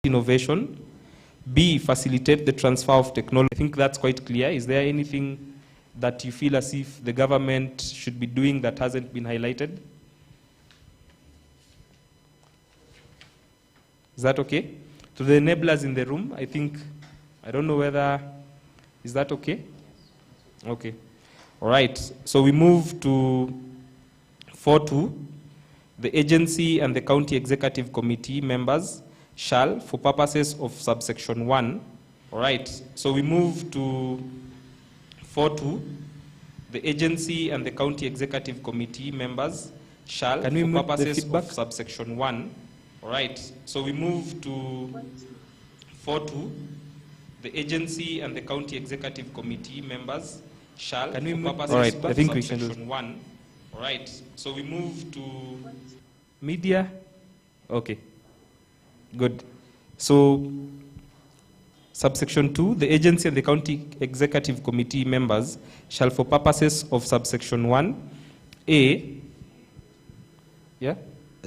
innovation. B, facilitate the transfer of technology. I think that's quite clear. Is there anything that you feel as if the government should be doing that hasn't been highlighted? Is that okay? To the enablers in the room, I don't know whether, is that okay? Okay. All right. So we move to 4.2. The agency and the county executive committee members shall, for purposes of subsection 1. All right. So we move to 4.2. The agency and the county executive committee members shall, for purposes of subsection 1. All right. So we move to 4.2. The agency and the county executive committee members shall, for purposes of subsection 1. All right. So we move to media. Okay. Good. So subsection 2, the agency and the county executive committee members shall, for purposes of subsection 1, A. Yeah?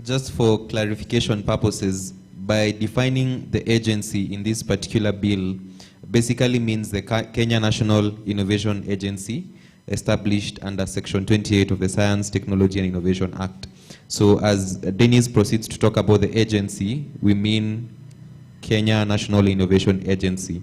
Just for clarification purposes, by defining the agency in this particular bill, basically means the Kenya National Innovation Agency, established under Section 28 of the Science, Technology and Innovation Act. So as Dennis proceeds to talk about the agency, we mean Kenya National Innovation Agency.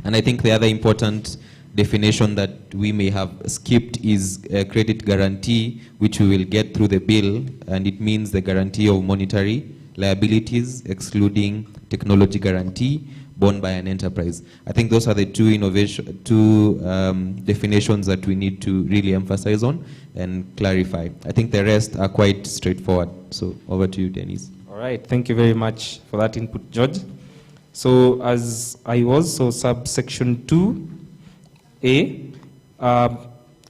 And I think the other important definition that we may have skipped is a credit guarantee, which we will get through the bill, and it means the guarantee of monetary liabilities, excluding technology guarantee, borne by an enterprise. I think those are the two definitions that we need to really emphasize on and clarify. I think the rest are quite straightforward. So over to you, Dennis. All right, thank you very much for that input, George. So as I was, so subsection 2A,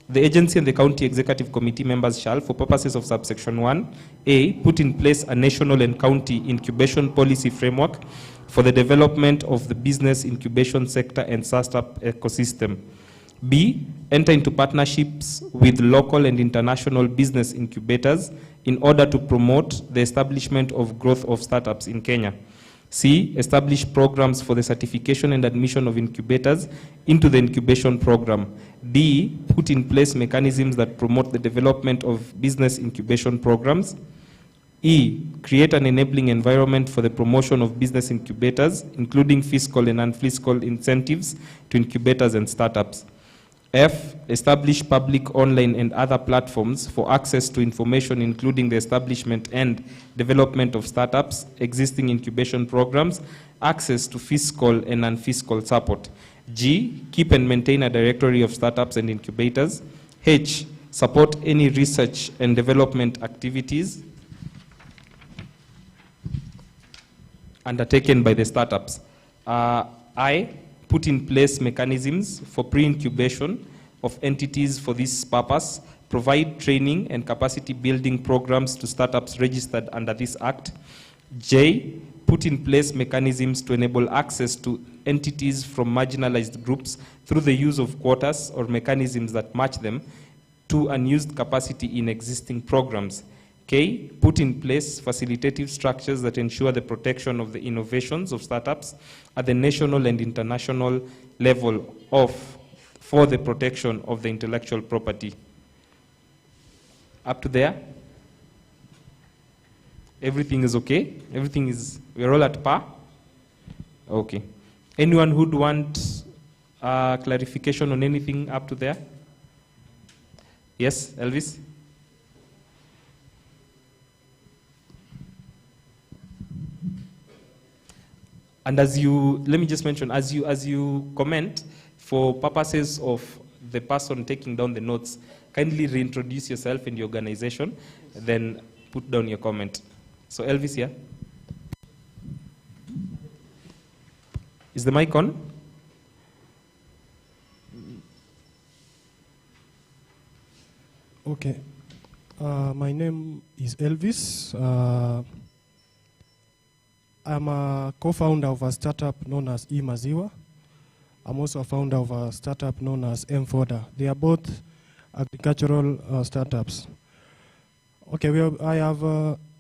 the agency and the county executive committee members shall, for purposes of subsection 1A, put in place a national and county incubation policy framework for the development of the business incubation sector and startup ecosystem. B, enter into partnerships with local and international business incubators in order to promote the establishment of growth of startups in Kenya. C, establish programs for the certification and admission of incubators into the incubation program. D, put in place mechanisms that promote the development of business incubation programs. E, create an enabling environment for the promotion of business incubators, including fiscal and non-fiscal incentives to incubators and startups. F, establish public, online, and other platforms for access to information, including the establishment and development of startups, existing incubation programs, access to fiscal and non-fiscal support. G, keep and maintain a directory of startups and incubators. H, support any research and development activities undertaken by the startups. I, put in place mechanisms for pre-incubation of entities for this purpose, provide training and capacity building programs to startups registered under this act. J, put in place mechanisms to enable access to entities from marginalized groups through the use of quotas or mechanisms that match them to unused capacity in existing programs. K, put in place facilitative structures that ensure the protection of the innovations of startups at the national and international level for the protection of the intellectual property. Up to there? Everything is okay? We're all at par? Okay. Anyone who'd want clarification on anything up to there? Yes, Elvis? And let me just mention, as you comment, for purposes of the person taking down the notes, kindly reintroduce yourself and your organization, then put down your comment. So Elvis here. Is the mic on? Okay. My name is Elvis. I'm a co-founder of a startup known as eMaziwa. I'm also a founder of a startup known as M-Foda. They are both agricultural startups. Okay, I have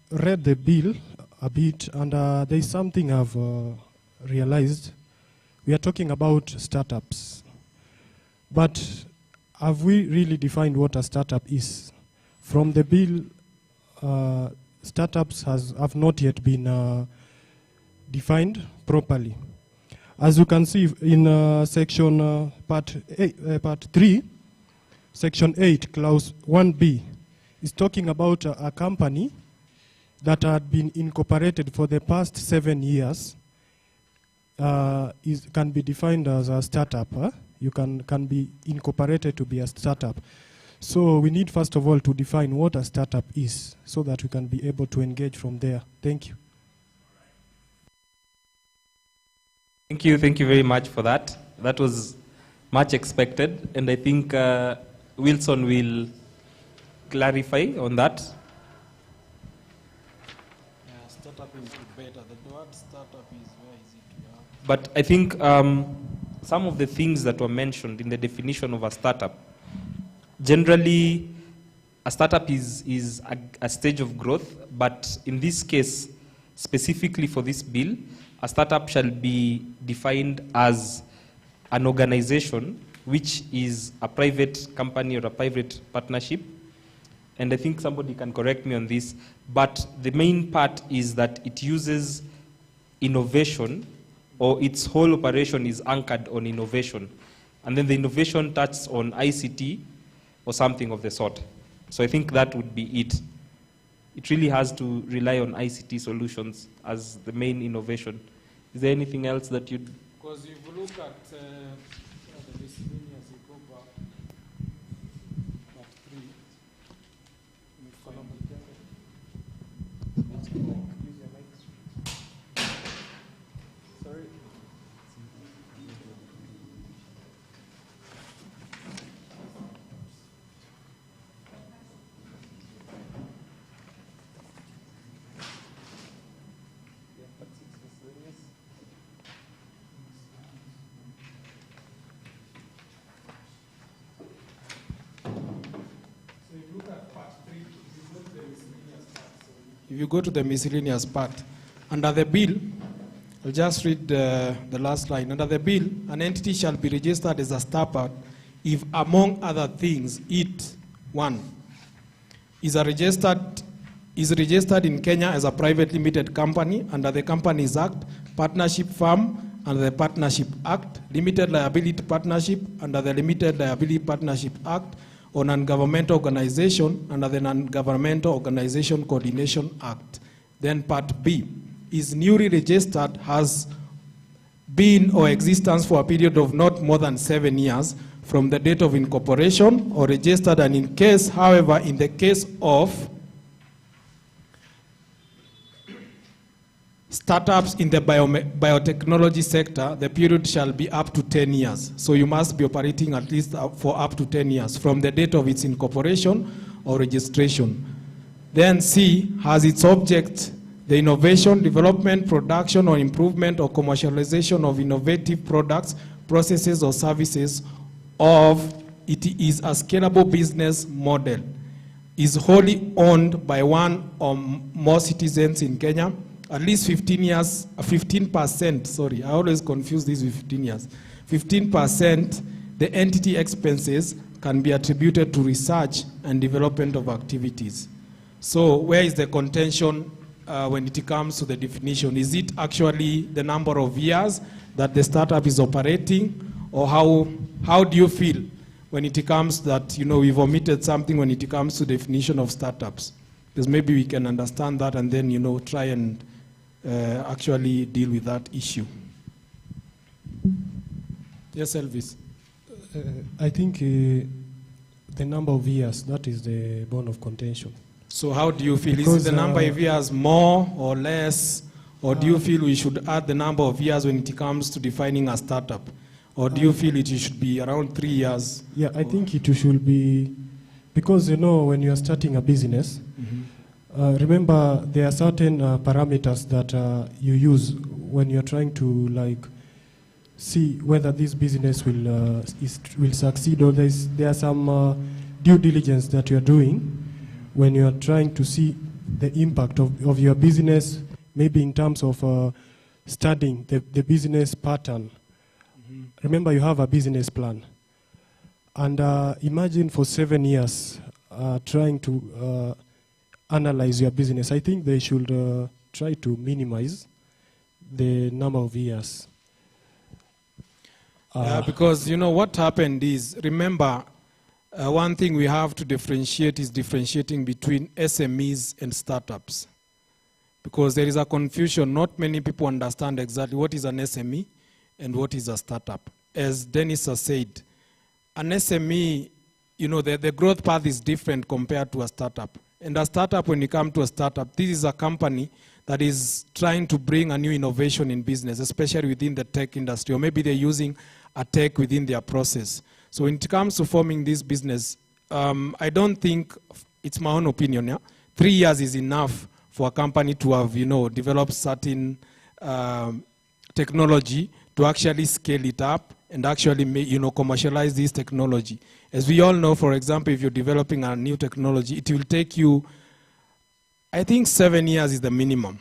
read the bill. a bit, and there is something I've realized. We are talking about startups, but have we really defined what a startup is? From the bill, startups have not yet been defined properly. As you can see in section part 3, section 8, clause 1b, is talking about a company that had been incorporated for the past 7 years. Can be defined as a startup. You can be incorporated to be a startup. So we need, first of all, to define what a startup is so that we can be able to engage from there. Thank you. Thank you very much for that. That was much expected, and I think Wilson will clarify on that. Yeah, startup is better. The word startup is, where is it? But I think some of the things that were mentioned in the definition of a startup, generally, a startup is a stage of growth, but in this case, specifically for this bill, a startup shall be defined as an organization which is a private company or a private partnership. And I think somebody can correct me on this, but the main part is that it uses innovation, or its whole operation is anchored on innovation. And then the innovation touches on ICT or something of the sort. So I think that would be it. It really has to rely on ICT solutions as the main innovation. Is there anything else that you'd... Because if you look at the miscellaneous, you go back, part 3, sorry. If you go to the miscellaneous part, under the bill, I'll just read the last line. Under the bill, an entity shall be registered as a startup if, among other things, it, 1, is registered in Kenya as a private limited company under the Companies Act, partnership firm under the Partnership Act, limited liability partnership under the Limited Liability Partnership Act, or non-governmental organization under the Non-Governmental Organization Coordination Act. Then part B, is newly registered, has been or existence for a period of not more than 7 years from the date of incorporation, or registered, and in case, however, in the case of startups in the biotechnology sector, the period shall be up to 10 years. So you must be operating at least for up to 10 years from the date of its incorporation or registration. Then C, has its object the innovation, development, production, or improvement or commercialization of innovative products, processes, or services of it is a scalable business model, is wholly owned by one or more citizens in Kenya, at least 15%, sorry, I always confuse this with 15 years. 15%, the entity expenses can be attributed to research and development of activities. So where is the contention when it comes to the definition? Is it actually the number of years that the startup is operating, or how do you feel when it comes that, you know, we've omitted something when it comes to definition of startups? Because maybe we can understand that and then, you know, try and actually deal with that issue. Yes, Elvis. I think the number of years, that is the bone of contention. So how do you feel? Because, is the number of years more or less? Or do you feel we should add the number of years when it comes to defining a startup? Or do you feel it should be around 3 years? Yeah, I think it should be, because, you know, when you are starting a business, remember there are certain parameters that you use when you're trying to, like, see whether this business will succeed, or there are some due diligence that you're doing when you're trying to see the impact of your business, maybe in terms of studying the business pattern. Remember, you have a business plan. And imagine for 7 years trying to analyze your business. I think they should try to minimize the number of years. Because, you know, what happened is, remember, one thing we have to differentiate is differentiating between SMEs and startups. Because there is a confusion. Not many people understand exactly what is an SME and what is a startup. As Dennis has said, an SME, you know, the growth path is different compared to a startup. And a startup, when you come to a startup, this is a company that is trying to bring a new innovation in business, especially within the tech industry, or maybe they're using a tech within their process. So when it comes to forming this business, I don't think, it's my own opinion, yeah? 3 years is enough for a company to have, you know, developed certain technology to actually scale it up and actually, you know, commercialize this technology. As we all know, for example, if you're developing a new technology, it will take you, I think 7 years is the minimum.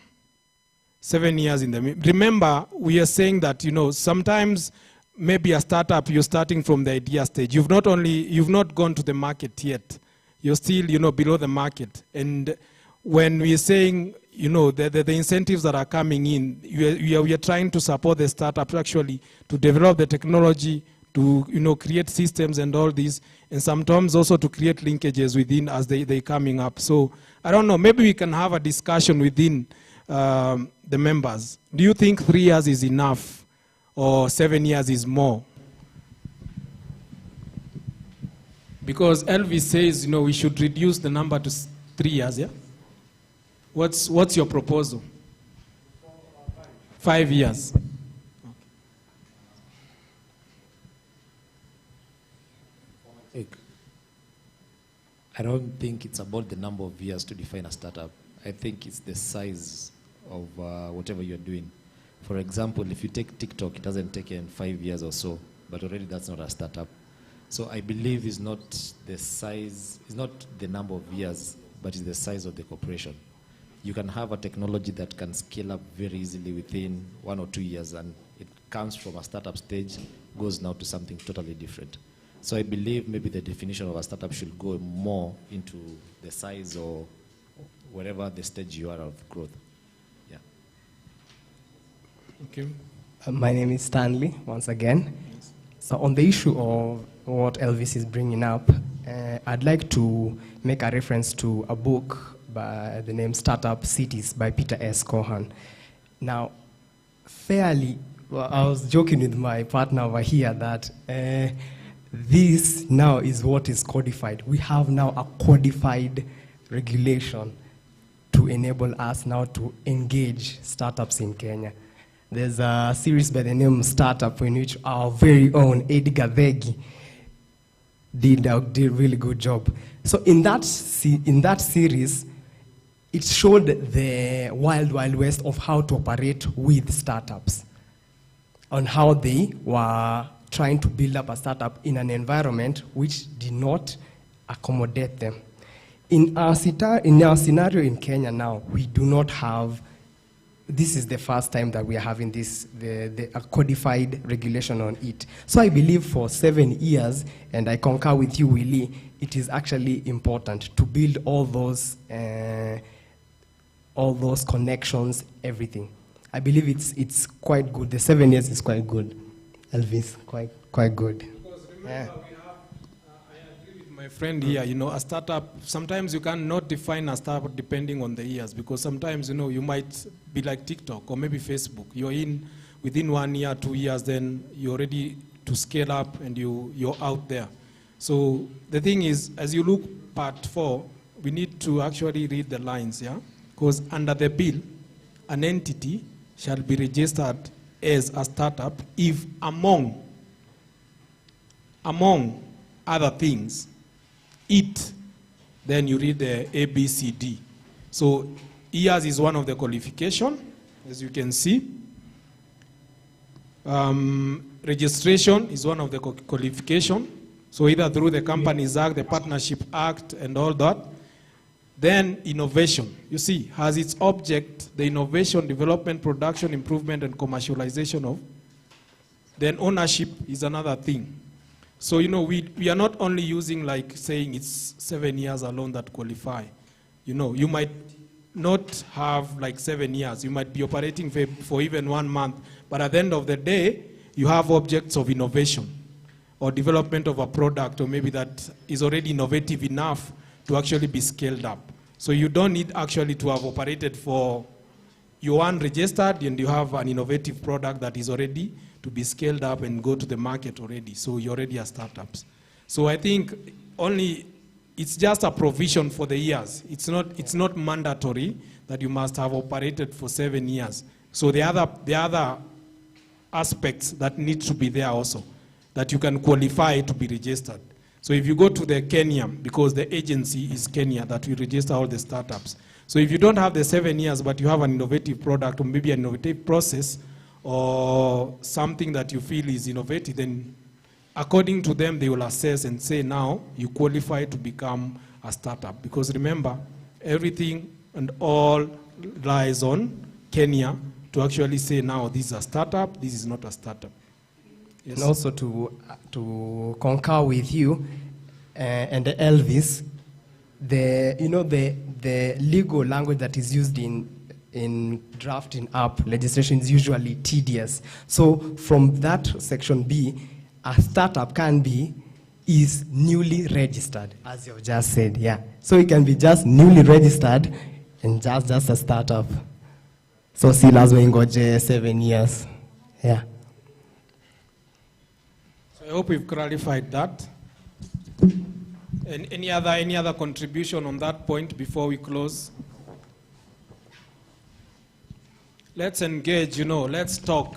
7 years in the minimum. Remember, we are saying that, you know, sometimes maybe a startup, you're starting from the idea stage. You've not gone to the market yet. You're still, you know, below the market. And when we're saying, you know, the incentives that are coming in, we are trying to support the startup actually to develop the technology, to, you know, create systems and all this, and sometimes also to create linkages within as they're coming up. So I don't know, maybe we can have a discussion within the members. Do you think 3 years is enough or 7 years is more? Because Elvis says, you know, we should reduce the number to 3 years, yeah? What's your proposal? 5 years. Okay. I don't think it's about the number of years to define a startup. I think it's the size of whatever you're doing. For example, if you take TikTok, it hasn't taken 5 years or so, but already that's not a startup. So I believe it's not the size, it's not the number of years, but it's the size of the corporation. You can have a technology that can scale up very easily within 1 or 2 years, and it comes from a startup stage, goes now to something totally different. So I believe maybe the definition of a startup should go more into the size or wherever the stage you are of growth. Yeah. Okay. My name is Stanley, once again. Yes. So on the issue of what Elvis is bringing up, I'd like to make a reference to a book by the name Startup Cities by Peter S. Cohen. Now, I was joking with my partner over here that this now is what is codified. We have now a codified regulation to enable us now to engage startups in Kenya. There's a series by the name Startup in which our very own Edgar Vegi did a really good job. So in that series, it showed the wild, wild west of how to operate with startups, on how they were trying to build up a startup in an environment which did not accommodate them. In our scenario in Kenya now, we do not have, this is the first time that we are having this, a codified regulation on it. So I believe for 7 years, and I concur with you, Willie, it is actually important to build all those connections, everything. I believe it's quite good. The 7 years is quite good. Elvis, quite good. Because remember, yeah. I agree with my friend here, you know, a startup, sometimes you cannot define a startup depending on the years, because sometimes, you know, you might be like TikTok or maybe Facebook. You're in within 1 year, 2 years, then you're ready to scale up and you're out there. So the thing is, as you look part 4, we need to actually read the lines, yeah? Because under the bill, an entity shall be registered as a startup if among other things, then you read the A, B, C, D. So years is one of the qualification, as you can see. Registration is one of the qualification. So either through the Companies Act, the Partnership Act, and all that. Then innovation, you see, has its object the innovation, development, production, improvement, and commercialization of. Then ownership is another thing. So, you know, we are not only using like saying it's 7 years alone that qualify. You know, you might not have like 7 years. You might be operating for even 1 month. But at the end of the day, you have objects of innovation or development of a product, or maybe that is already innovative enough to actually be scaled up. So you don't need actually to have operated for, you are registered and you have an innovative product that is already to be scaled up and go to the market already. So you're already a startups. So I think only, it's just a provision for the years. It's not mandatory that you must have operated for 7 years. So the other aspects that need to be there also, that you can qualify to be registered. So if you go to the Kenya, because the agency is Kenya that will register all the startups. So if you don't have the 7 years, but you have an innovative product or maybe an innovative process or something that you feel is innovative, then according to them, they will assess and say, now you qualify to become a startup. Because remember, everything and all lies on Kenya to actually say, now this is a startup, this is not a startup. Yes. And also to concur with you and the Elvis, the legal language that is used in drafting up legislation is usually tedious. So from that section B, a startup is newly registered, as you've just said, yeah. So it can be just newly registered and just a startup. So si lazima ingoje 7 years, yeah. I hope we've clarified that. And any other contribution on that point before we close? Let's engage, let's talk,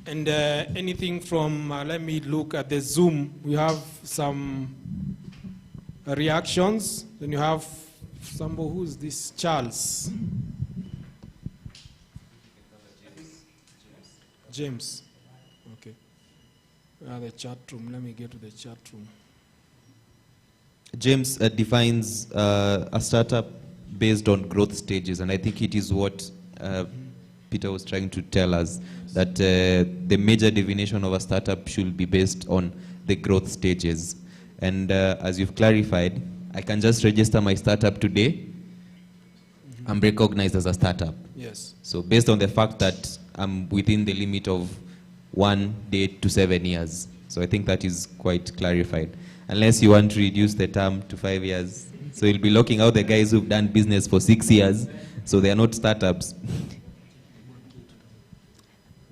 and anything from, let me look at the Zoom. We have some reactions. Then you have somebody, who's this? Charles. James. Okay. The chat room. Let me get to the chat room. James defines a startup based on growth stages, and I think it is what Peter was trying to tell us, that the major definition of a startup should be based on the growth stages. And as you've clarified, I can just register my startup today. I'm recognized as a startup. Yes. So based on the fact that I'm within the limit of 1 day to 7 years. So I think that is quite clarified. Unless you want to reduce the term to 5 years. So you'll be locking out the guys who've done business for 6 years. So they are not startups.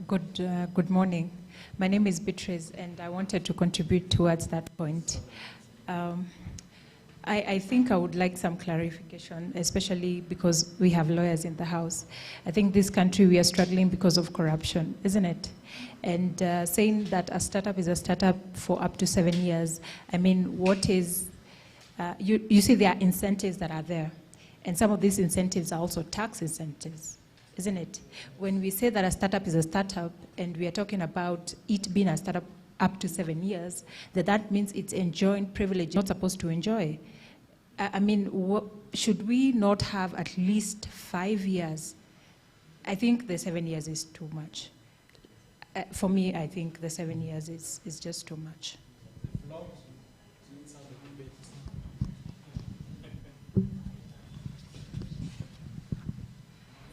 Good morning. My name is Beatrice, and I wanted to contribute towards that point. I think I would like some clarification, especially because we have lawyers in the house. I think this country, we are struggling because of corruption, isn't it? And saying that a startup is a startup for up to 7 years, I mean, what is, you see there are incentives that are there. And some of these incentives are also tax incentives, isn't it? When we say that a startup is a startup, and we are talking about it being a startup up to 7 years, that means it's enjoying privilege not supposed to enjoy. I mean, should we not have at least 5 years? I think the 7 years is too much. For me, I think the 7 years is just too much.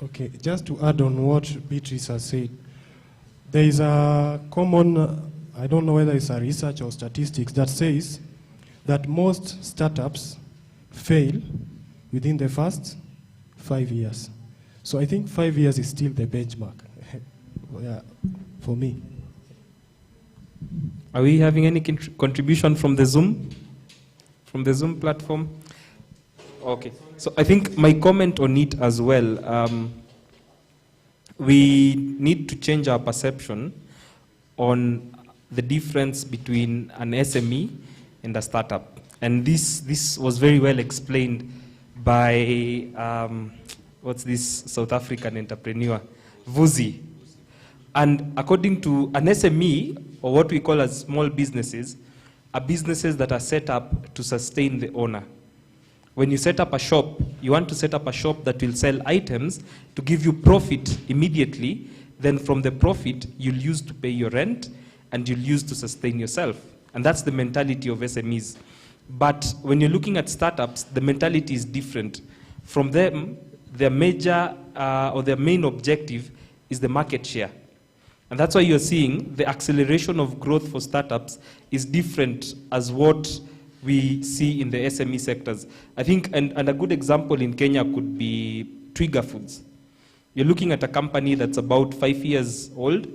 Okay, just to add on what Beatrice has said, there is a common, I don't know whether it's a research or statistics, that says that most startups fail within the first 5 years. So I think 5 years is still the benchmark, yeah, for me. Are we having any contribution from the Zoom? From the Zoom platform? Okay. So I think my comment on it as well, we need to change our perception on the difference between an SME and a startup. And this was very well explained by, what's this South African entrepreneur, Vuzi. And according to an SME, or what we call as small businesses, are businesses that are set up to sustain the owner. When you set up a shop, you want to set up a shop that will sell items to give you profit immediately. Then from the profit, you'll use to pay your rent and you'll use to sustain yourself. And that's the mentality of SMEs. But when you're looking at startups, the mentality is different. From them, their major or their main objective is the market share. And that's why you're seeing the acceleration of growth for startups is different as what we see in the SME sectors. I think, and a good example in Kenya could be Trigger Foods. You're looking at a company that's about 5 years old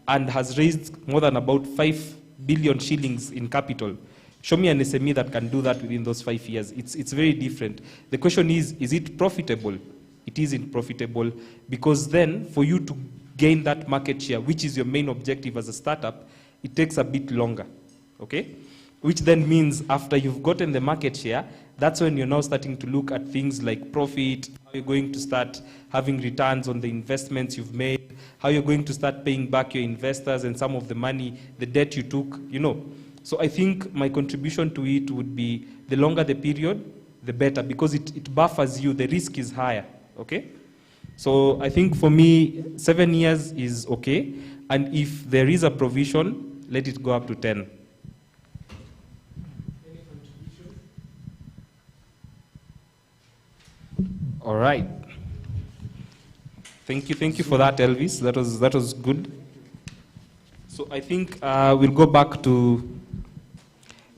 and has raised more than about 5 billion shillings in capital. Show me an SME that can do that within those 5 years. It's very different. The question is it profitable? It isn't profitable, because then for you to gain that market share, which is your main objective as a startup, it takes a bit longer, okay? Which then means after you've gotten the market share, that's when you're now starting to look at things like profit, how you're going to start having returns on the investments you've made, how you're going to start paying back your investors and some of the money, the debt you took, you know. So I think my contribution to it would be the longer the period, the better, because it buffers you, the risk is higher, okay? So I think for me, 7 years is okay, and if there is a provision, let it go up to 10. All right. Thank you for that, Elvis. That was good. So I think we'll go back to,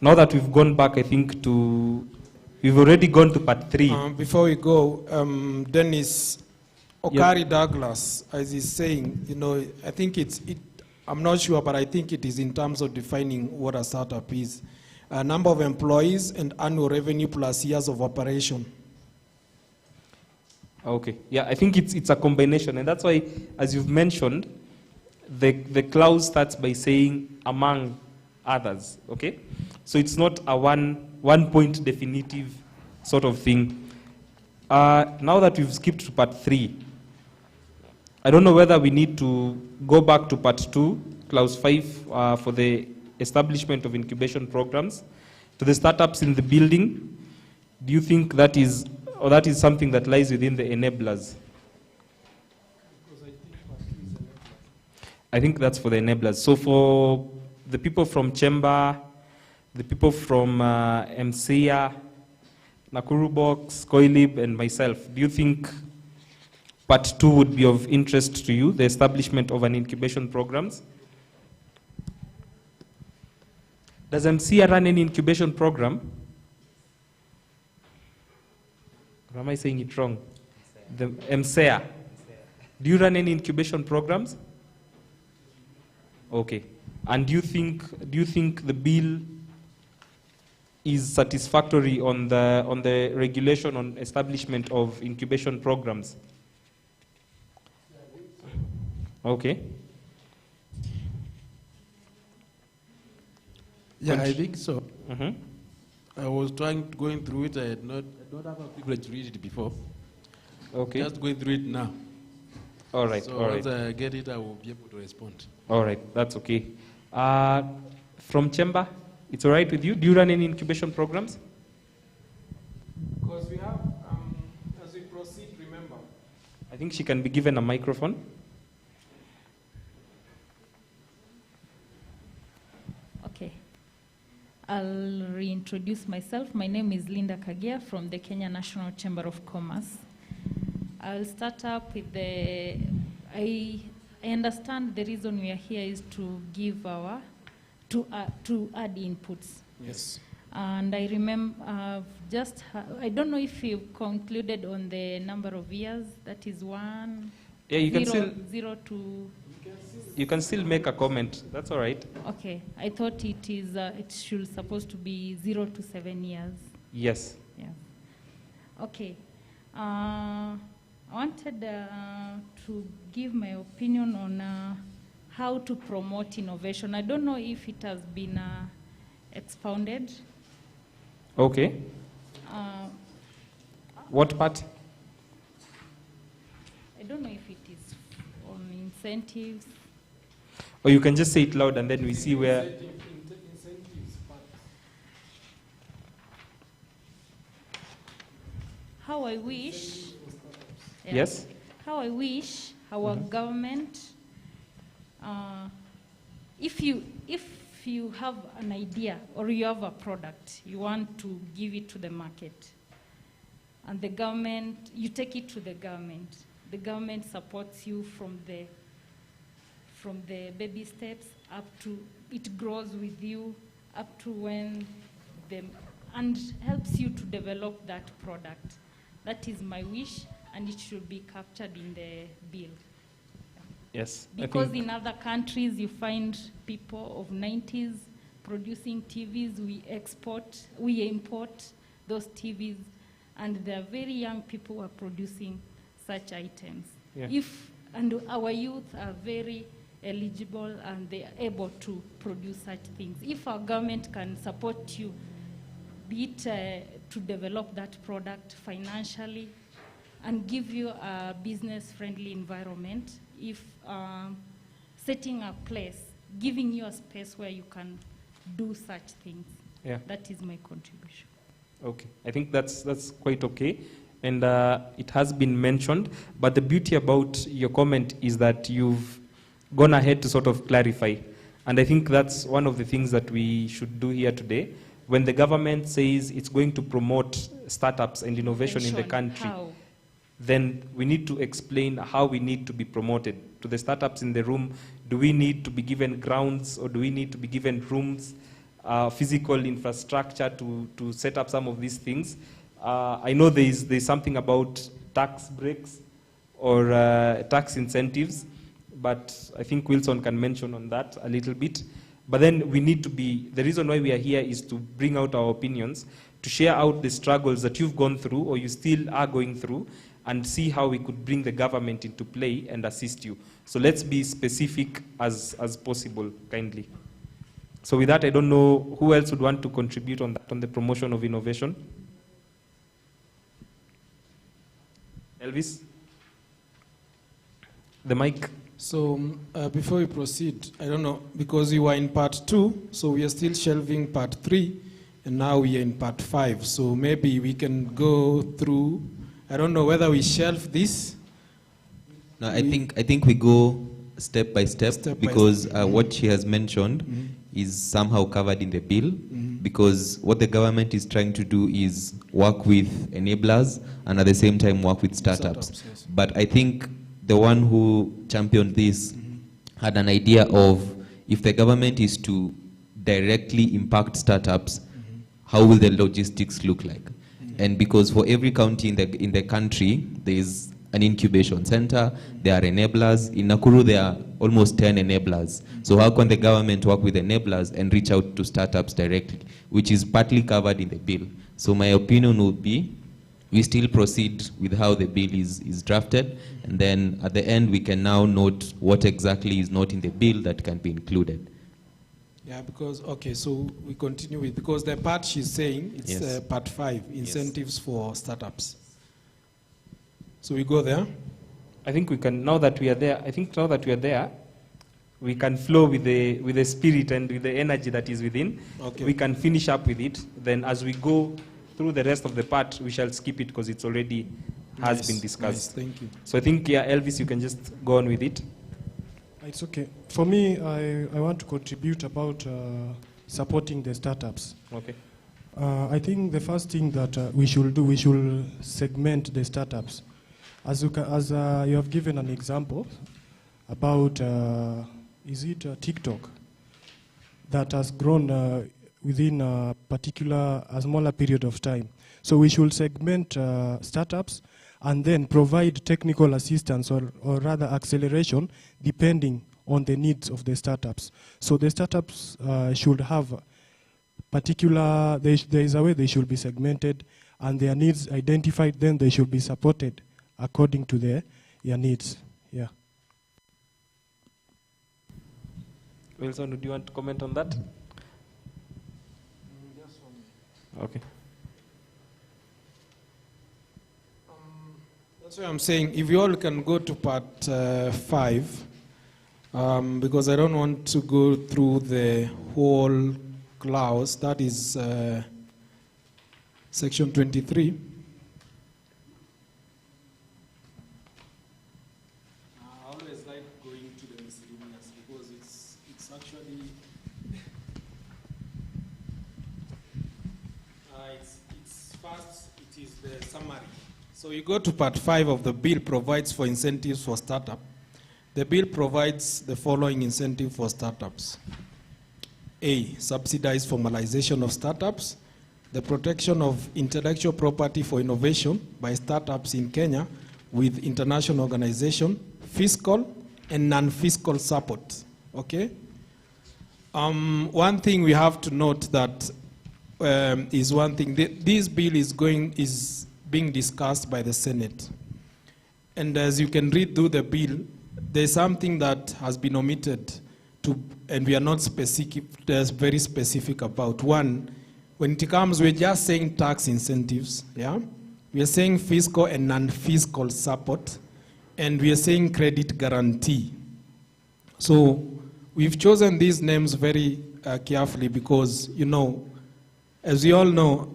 now that we've gone back, I think we've already gone to part 3. Before we go, Dennis Okari Douglas, as he's saying, you know, I think I'm not sure, but I think it is in terms of defining what a startup is. A number of employees and annual revenue plus years of operation. Okay, yeah, I think it's a combination, and that's why, as you've mentioned, the clause starts by saying among others, okay? So it's not a one point definitive sort of thing. Now that we've skipped to part 3, I don't know whether we need to go back to part 2, clause 5, for the establishment of incubation programs. To the startups in the building, do you think that is something that lies within the enablers? I think that's for the enablers. So for the people from Chamber, the people from MCA, Nakuru Box, CoELIB, and myself, do you think part 2 would be of interest to you, the establishment of an incubation programs? Does MCA run any incubation program? Or am I saying it wrong? The MCA. Do you run any incubation programs? Okay. And do you think the bill is satisfactory on the regulation on establishment of incubation programs? Okay. Yeah, I think so. Mm-hmm. I was going through it. I don't have a privilege to read it before. Okay. Just going through it now. All right. So all once right. I get it, I will be able to respond. All right. That's okay. From Chamber, it's all right with you? Do you run any incubation programs? Because we have, as we proceed, remember. I think she can be given a microphone. Okay. I'll reintroduce myself. My name is Linda Kagia from the Kenya National Chamber of Commerce. I'll start up with I understand the reason we are here is to give to add inputs. Yes. And I remember I don't know if you've concluded on the number of years. That is 1. Yeah, you can still 0 to. You can still make a comment. That's all right. Okay, I thought it should supposed to be 0 to 7 years. Yes. Yeah. Okay. I wanted to give my opinion on how to promote innovation. I don't know if it has been expounded. Okay. What part? I don't know if it is on incentives. Or you can just say it loud and then we see where. how I wish. Yes? How I wish our government, if you have an idea or you have a product, you want to give it to the market, and the government, you take it to the government supports you from the baby steps up to it grows with you up to when and helps you to develop that product. That is my wish, and it should be captured in the bill. Yes. Because in other countries you find people of 90s producing TVs, we import those TVs, and there are very young people who are producing such items. Yeah. And our youth are very eligible and they are able to produce such things. If our government can support you, be it to develop that product financially and give you a business-friendly environment, if setting a place, giving you a space where you can do such things, that is my contribution. Okay, I think that's quite okay. And it has been mentioned, but the beauty about your comment is that you've gone ahead to sort of clarify. And I think that's one of the things that we should do here today. When the government says it's going to promote startups and innovation in the country, then we need to explain how we need to be promoted. To the startups in the room, do we need to be given grounds, or do we need to be given rooms, physical infrastructure to set up some of these things? I know there's something about tax breaks or tax incentives, but I think Wilson can mention on that a little bit. But then we need to be, the reason why we are here is to bring out our opinions, to share out the struggles that you've gone through or you still are going through, and see how we could bring the government into play and assist you. So let's be specific as possible, kindly. So with that, I don't know who else would want to contribute on that, on the promotion of innovation. Elvis? The mic. So before we proceed, I don't know, because we were in part 2, so we are still shelving part 3, and now we are in part 5. So maybe we can go through, I don't know whether we shelve this. No, I think we go step by step because what she has mentioned is somehow covered in the bill, because what the government is trying to do is work with enablers and at the same time work with startups. Yes. But I think the one who championed this had an idea of, if the government is to directly impact startups, how will the logistics look like? And because for every county in the country, there is an incubation center, there are enablers. In Nakuru, there are almost 10 enablers. So how can the government work with enablers and reach out to startups directly, which is partly covered in the bill? So my opinion would be, we still proceed with how the bill is drafted, and then at the end we can now note what exactly is not in the bill that can be included. Yeah, because, okay, so we continue with, because the part she's saying, it's part 5, incentives for startups. So we go there? I think we can, now that we are there, we can flow with the spirit and with the energy that is within. Okay. We can finish up with it. Then as we go through the rest of the part, we shall skip it because it's already has been discussed. Nice, thank you. So I think, Elvis, you can just go on with it. It's okay. For me, I want to contribute about supporting the startups. Okay. I think the first thing that we should do, we should segment the startups. As you have given an example about, TikTok, that has grown within a smaller period of time. So we should segment startups and then provide technical assistance or rather acceleration depending on the needs of the startups. So the startups should have there is a way they should be segmented and their needs identified, then they should be supported according to their needs. Yeah. Wilson, do you want to comment on that? Okay. That's why I'm saying, if you all can go to part 5, because I don't want to go through the whole clause, that is section 23. actually it's first, it is the summary. So you go to part 5 of the bill provides for incentives for startup. The bill provides the following incentive for startups. A, subsidized formalization of startups, the protection of intellectual property for innovation by startups in Kenya with international organization, fiscal and non-fiscal support, okay? One thing we have to note that is one thing, this bill is being discussed by the Senate. And as you can read through the bill, there's something that has been omitted and we are not very specific about. One, when it comes, we're just saying tax incentives, yeah? We are saying fiscal and non-fiscal support, and we are saying credit guarantee. So we've chosen these names very carefully because, you know, as you all know,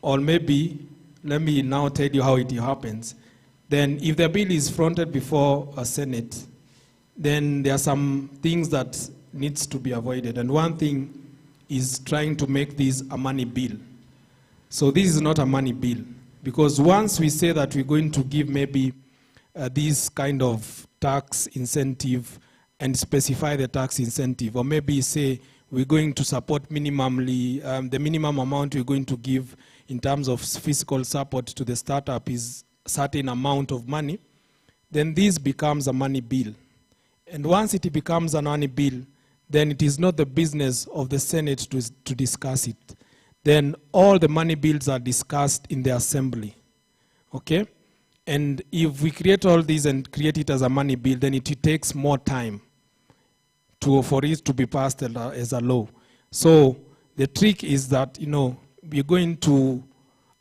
or maybe, let me now tell you how it happens. Then if the bill is fronted before a Senate, then there are some things that needs to be avoided. And one thing is trying to make this a money bill. So this is not a money bill. Because once we say that we're going to give maybe this kind of tax incentive and specify the tax incentive, or maybe say we're going to support minimally, the minimum amount we're going to give in terms of fiscal support to the startup is a certain amount of money, then this becomes a money bill. And once it becomes a money bill, then it is not the business of the Senate to discuss it. Then all the money bills are discussed in the assembly, okay? And if we create all these and create it as a money bill, then it takes more time for it to be passed as a law. So the trick is that, you know, we're going to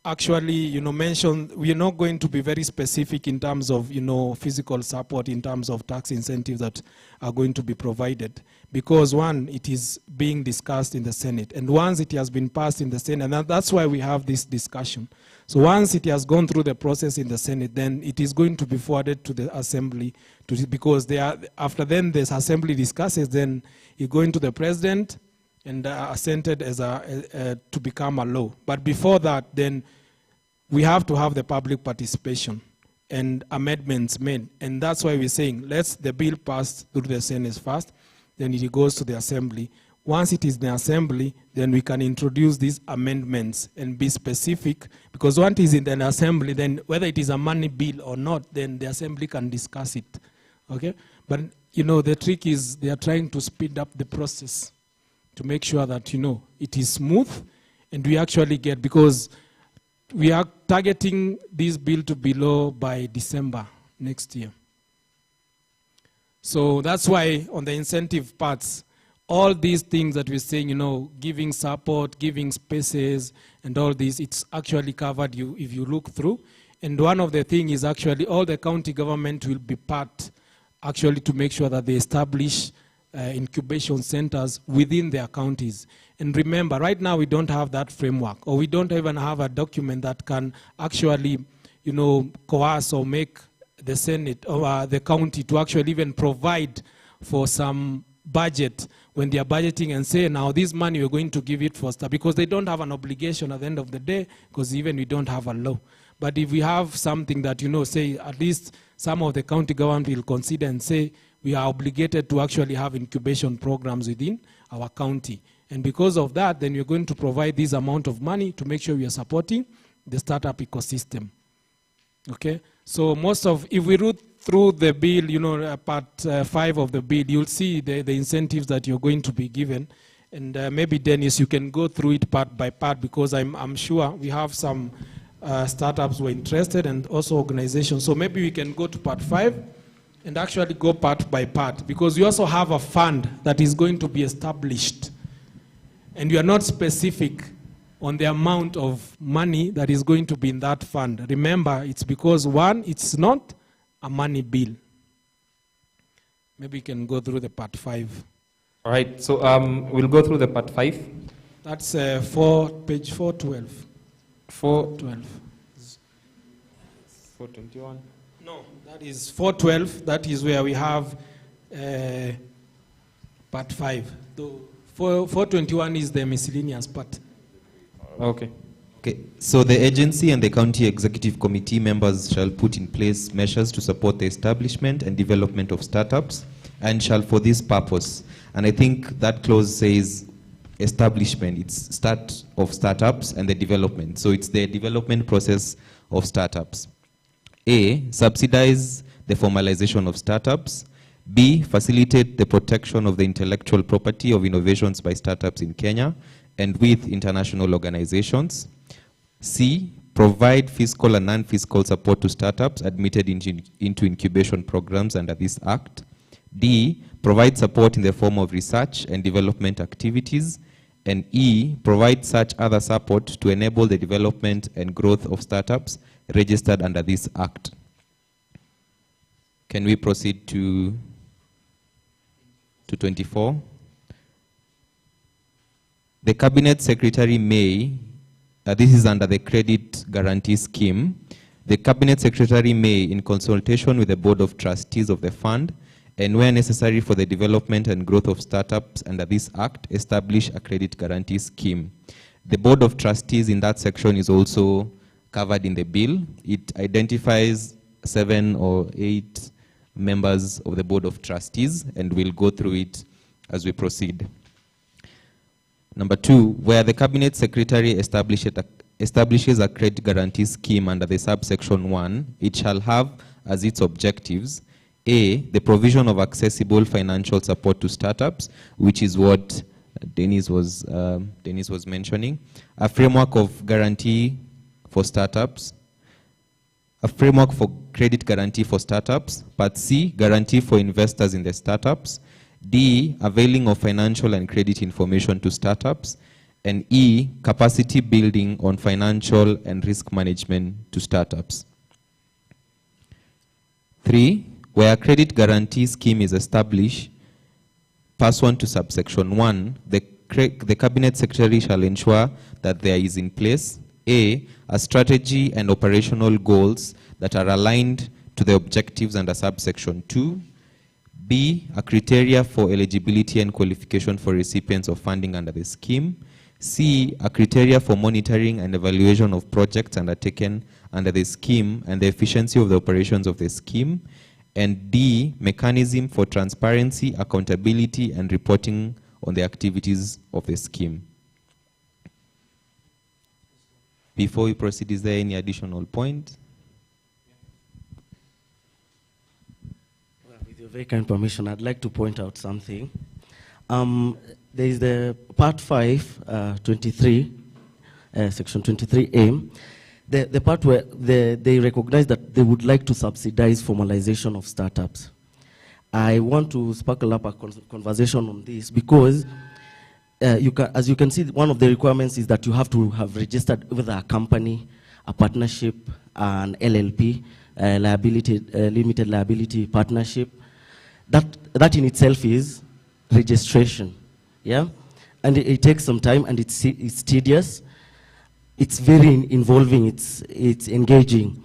actually, you know, mention, we're not going to be very specific in terms of, you know, physical support, in terms of tax incentives that are going to be provided. Because one, it is being discussed in the Senate. And once it has been passed in the Senate, and that's why we have this discussion. So once it has gone through the process in the Senate, then it is going to be forwarded to the Assembly, because after then this Assembly discusses, then you go into the President and assented as to become a law. But before that, then we have to have the public participation and amendments made. And that's why we're saying, let's the bill pass through the Senate first, then it goes to the Assembly. Once it is in the Assembly, then we can introduce these amendments and be specific, because once it is in the Assembly, then whether it is a money bill or not, then the Assembly can discuss it, okay? But, you know, the trick is they are trying to speed up the process to make sure that, you know, it is smooth and we actually get, because we are targeting this bill to be law by December next year. So that's why on the incentive parts, all these things that we're saying, you know, giving support, giving spaces, and all this, it's actually covered if you look through. And one of the things is actually all the county government will be part actually to make sure that they establish incubation centers within their counties. And remember, right now we don't have that framework, or we don't even have a document that can actually, you know, coerce or make the Senate or the county to actually even provide for some budget when they are budgeting and say, now this money we're going to give it for stuff, because they don't have an obligation at the end of the day, because even we don't have a law. But if we have something that, you know, say at least some of the county government will consider and say, we are obligated to actually have incubation programs within our county. And because of that, then we're going to provide this amount of money to make sure we are supporting the startup ecosystem. Okay? So if we read through the bill, you know, part 5 of the bill, you'll see the incentives that you're going to be given. And maybe, Dennis, you can go through it part by part, because I'm sure we have some startups who are interested and also organizations. So maybe we can go to part 5 and actually go part by part, because we also have a fund that is going to be established. And we are not specific on the amount of money that is going to be in that fund. Remember, it's because, one, it's not a money bill. Maybe you can go through the part 5. All right, so we'll go through the part 5. That's page 412. 412. 421. No, that is 412. That is where we have part 5. So 421 is the miscellaneous part. Okay. Okay, so the agency and the county executive committee members shall put in place measures to support the establishment and development of startups and shall for this purpose. And I think that clause says establishment, it's start of startups and the development. So it's the development process of startups. A, subsidize the formalization of startups. B, facilitate the protection of the intellectual property of innovations by startups in Kenya and with international organizations. C, provide fiscal and non-fiscal support to startups admitted into incubation programs under this Act. D, provide support in the form of research and development activities. And E, provide such other support to enable the development and growth of startups registered under this Act. Can we proceed to 24? The Cabinet Secretary may, this is under the Credit Guarantee Scheme, the Cabinet Secretary may, in consultation with the Board of Trustees of the Fund, and where necessary for the development and growth of startups under this Act, establish a credit guarantee scheme. The Board of Trustees in that section is also covered in the bill. It identifies 7 or 8 members of the Board of Trustees, and we'll go through it as we proceed. Number 2, where the Cabinet Secretary establishes a credit guarantee scheme under the subsection 1, it shall have as its objectives A, the provision of accessible financial support to startups, which is what Dennis was mentioning, a framework of guarantee for startups, a framework for credit guarantee for startups, part C, guarantee for investors in the startups, D, availing of financial and credit information to startups, and E, capacity building on financial and risk management to startups. 3, where a credit guarantee scheme is established, pursuant to subsection 1, the Cabinet Secretary shall ensure that there is in place A, a strategy and operational goals that are aligned to the objectives under subsection 2, B, a criteria for eligibility and qualification for recipients of funding under the scheme, C, a criteria for monitoring and evaluation of projects undertaken under the scheme and the efficiency of the operations of the scheme, and D, mechanism for transparency, accountability, and reporting on the activities of the scheme. Before we proceed, is there any additional point? With your very kind permission, I'd like to point out something. There is the part 5, 23, section 23A, the part where they recognize that they would like to subsidize formalization of startups. I want to sparkle up a conversation on this because as you can see, one of the requirements is that you have to have registered with a company, a partnership, an LLP, limited liability partnership. That in itself is registration, yeah? And it takes some time, and it's tedious. It's very involving, it's engaging.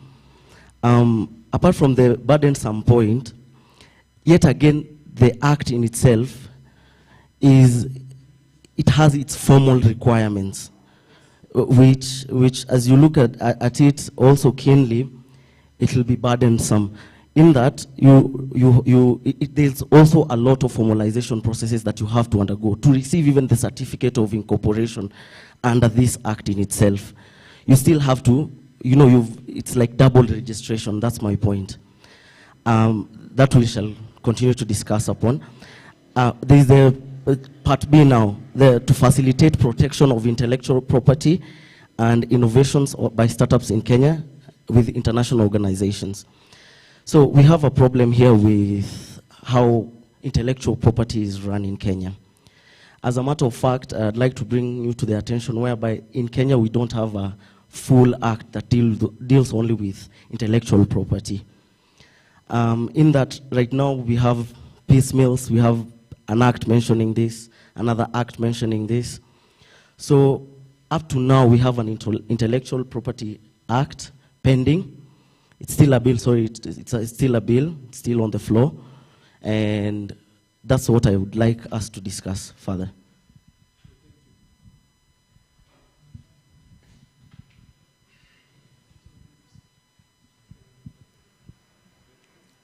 Apart from the burdensome point, yet again, the Act in itself it has its formal requirements, which as you look at it also keenly, it will be burdensome. In that, there's also a lot of formalization processes that you have to undergo to receive even the certificate of incorporation under this Act in itself. You still have to, it's like double registration. That's my point. That we shall continue to discuss upon. There's the part B now, to facilitate protection of intellectual property and innovations by startups in Kenya with international organizations. So we have a problem here with how intellectual property is run in Kenya. As a matter of fact, I'd like to bring you to the attention whereby in Kenya we don't have a full act that deals only with intellectual property. In that right now we have piecemeals, we have an act mentioning this, another act mentioning this. So up to now we have an intellectual property act pending. It's still a bill, sorry, it's still a bill, it's still on the floor. And That's what I would like us to discuss further.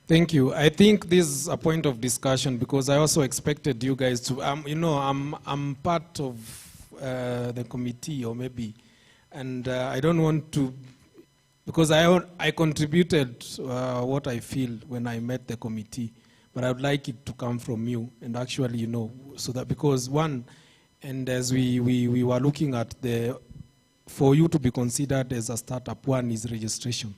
Thank you. I think this is a point of discussion because I also expected you guys to, I'm part of the committee or maybe, and I don't want to, because I contributed what I feel when I met the committee, but I would like it to come from you and actually, so that because one, and as we were looking at for you to be considered as a startup, one is registration.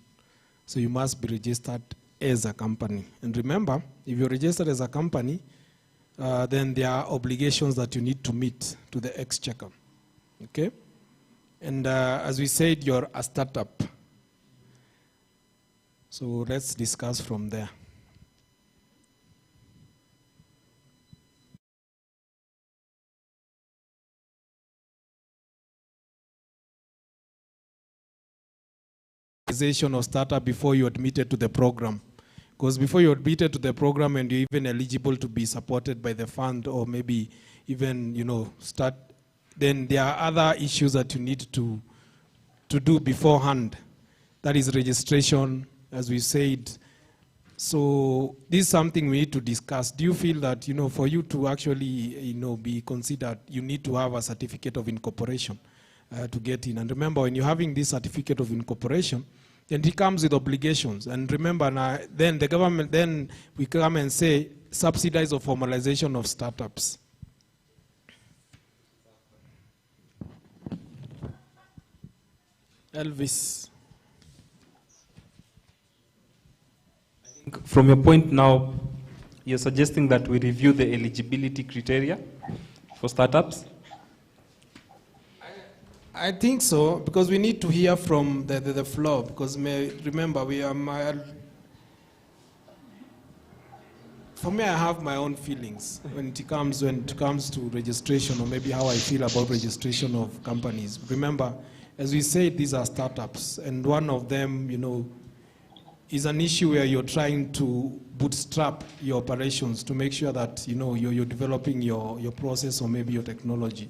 So you must be registered as a company. And remember, if you're registered as a company, then there are obligations that you need to meet to the exchequer, okay? And as we said, you're a startup. So let's discuss from there. Or startup before you admitted to the program. Because before you're admitted to the program and you're even eligible to be supported by the fund or maybe even, start, then there are other issues that you need to do beforehand. That is registration, as we said. So this is something we need to discuss. Do you feel that, for you to actually, be considered, you need to have a certificate of incorporation to get in? And remember, when you're having this certificate of incorporation, then it comes with obligations. And remember, now, then the government, then we come and say, subsidize or formalization of startups. Elvis. From your point now, you're suggesting that we review the eligibility criteria for startups? I think so, because we need to hear from the floor, because remember, for me, I have my own feelings when it comes to registration, or maybe how I feel about registration of companies. Remember, as we said, these are startups, and one of them, is an issue where you're trying to bootstrap your operations to make sure that, you're developing your process or maybe your technology.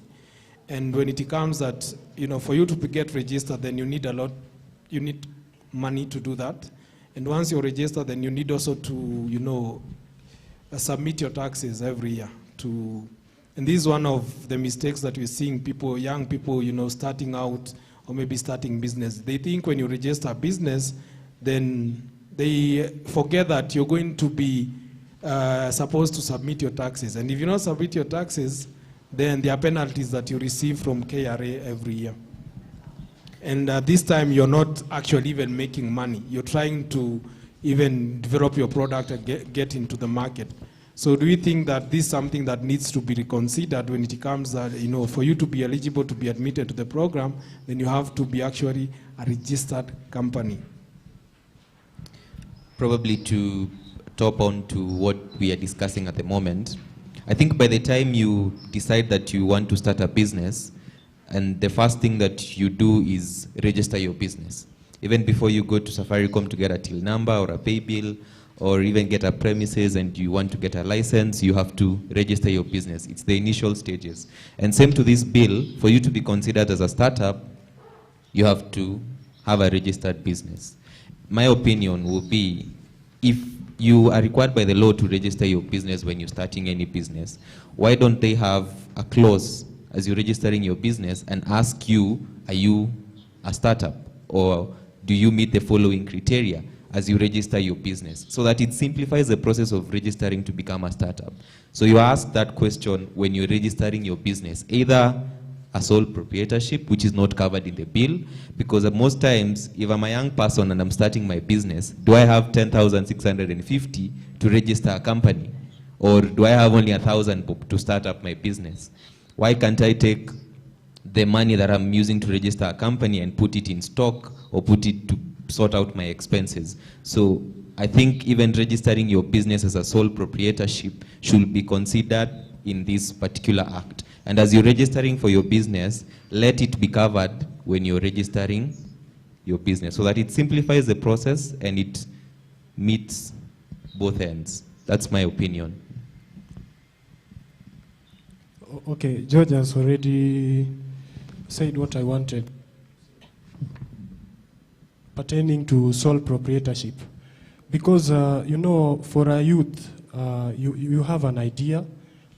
And when it comes that, for you to get registered, then you need you need money to do that. And once you're registered, then you need also to, submit your taxes every year. And this is one of the mistakes that we're seeing young people, starting out or maybe starting business. They think when you register a business, then they forget that you're going to be supposed to submit your taxes. And if you don't submit your taxes, then there are penalties that you receive from KRA every year. And this time, you're not actually even making money. You're trying to even develop your product and get into the market. So do you think that this is something that needs to be reconsidered when it comes that, for you to be eligible to be admitted to the program, then you have to be actually a registered company? Probably to top on to what we are discussing at the moment, I think by the time you decide that you want to start a business, and the first thing that you do is register your business. Even before you go to Safaricom to get a till number or a pay bill, or even get a premises and you want to get a license, you have to register your business. It's the initial stages. And same to this bill, for you to be considered as a startup, you have to have a registered business. My opinion will be, if you are required by the law to register your business when you're starting any business, why don't they have a clause as you're registering your business and ask you, are you a startup? Or do you meet the following criteria as you register your business? So that it simplifies the process of registering to become a startup. So you ask that question when you're registering your business, either a sole proprietorship, which is not covered in the bill, because most times, if I'm a young person and I'm starting my business, do I have 10,650 to register a company? Or do I have only 1,000 to start up my business? Why can't I take the money that I'm using to register a company and put it in stock or put it to sort out my expenses? So I think even registering your business as a sole proprietorship should be considered in this particular act. And as you're registering for your business, let it be covered when you're registering your business, so that it simplifies the process and it meets both ends. That's my opinion. Okay, George has already said what I wanted pertaining to sole proprietorship. Because, you know, for a youth, you have an idea.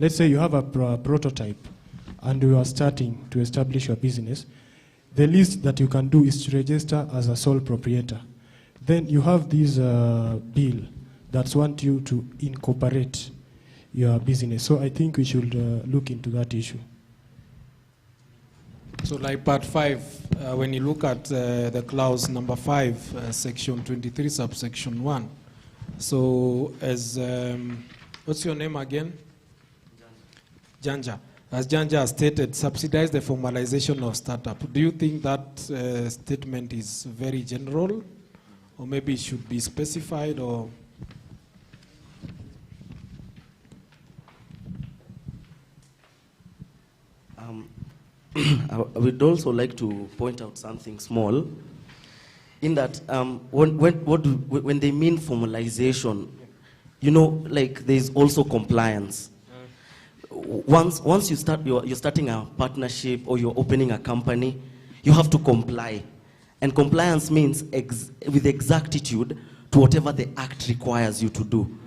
Let's say you have a prototype and you are starting to establish your business. The least that you can do is to register as a sole proprietor. Then you have this bill that want you to incorporate your business. So I think we should look into that issue. So like part 5, when you look at the clause number 5, section 23, subsection 1. So as, what's your name again? Janja. As Janja has stated, subsidize the formalization of startup. Do you think that statement is very general? Or maybe it should be specified or? I would also like to point out something small, in that when they mean formalization, you know, like there's also compliance. Once you start, you're starting a partnership or you're opening a company, you have to comply. And compliance means with exactitude to whatever the act requires you to do.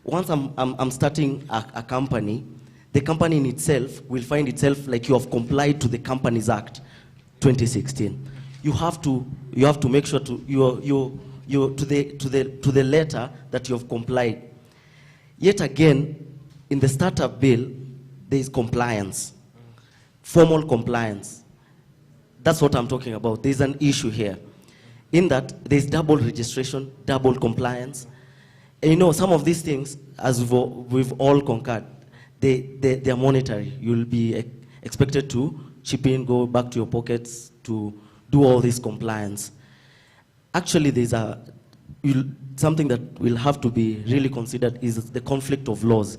Once I'm starting a company, the company in itself will find itself like you have complied to the Companies Act 2016. You have to make sure to the letter that you have complied. Yet again, in the startup bill, there is compliance, formal compliance. That's what I'm talking about. There's an issue here, in that there's double registration, double compliance. And you know, some of these things, as we've all concurred, they are monetary. You'll be expected to chip in, go back to your pockets to do all this compliance. Actually, there's something that will have to be really considered is the conflict of laws.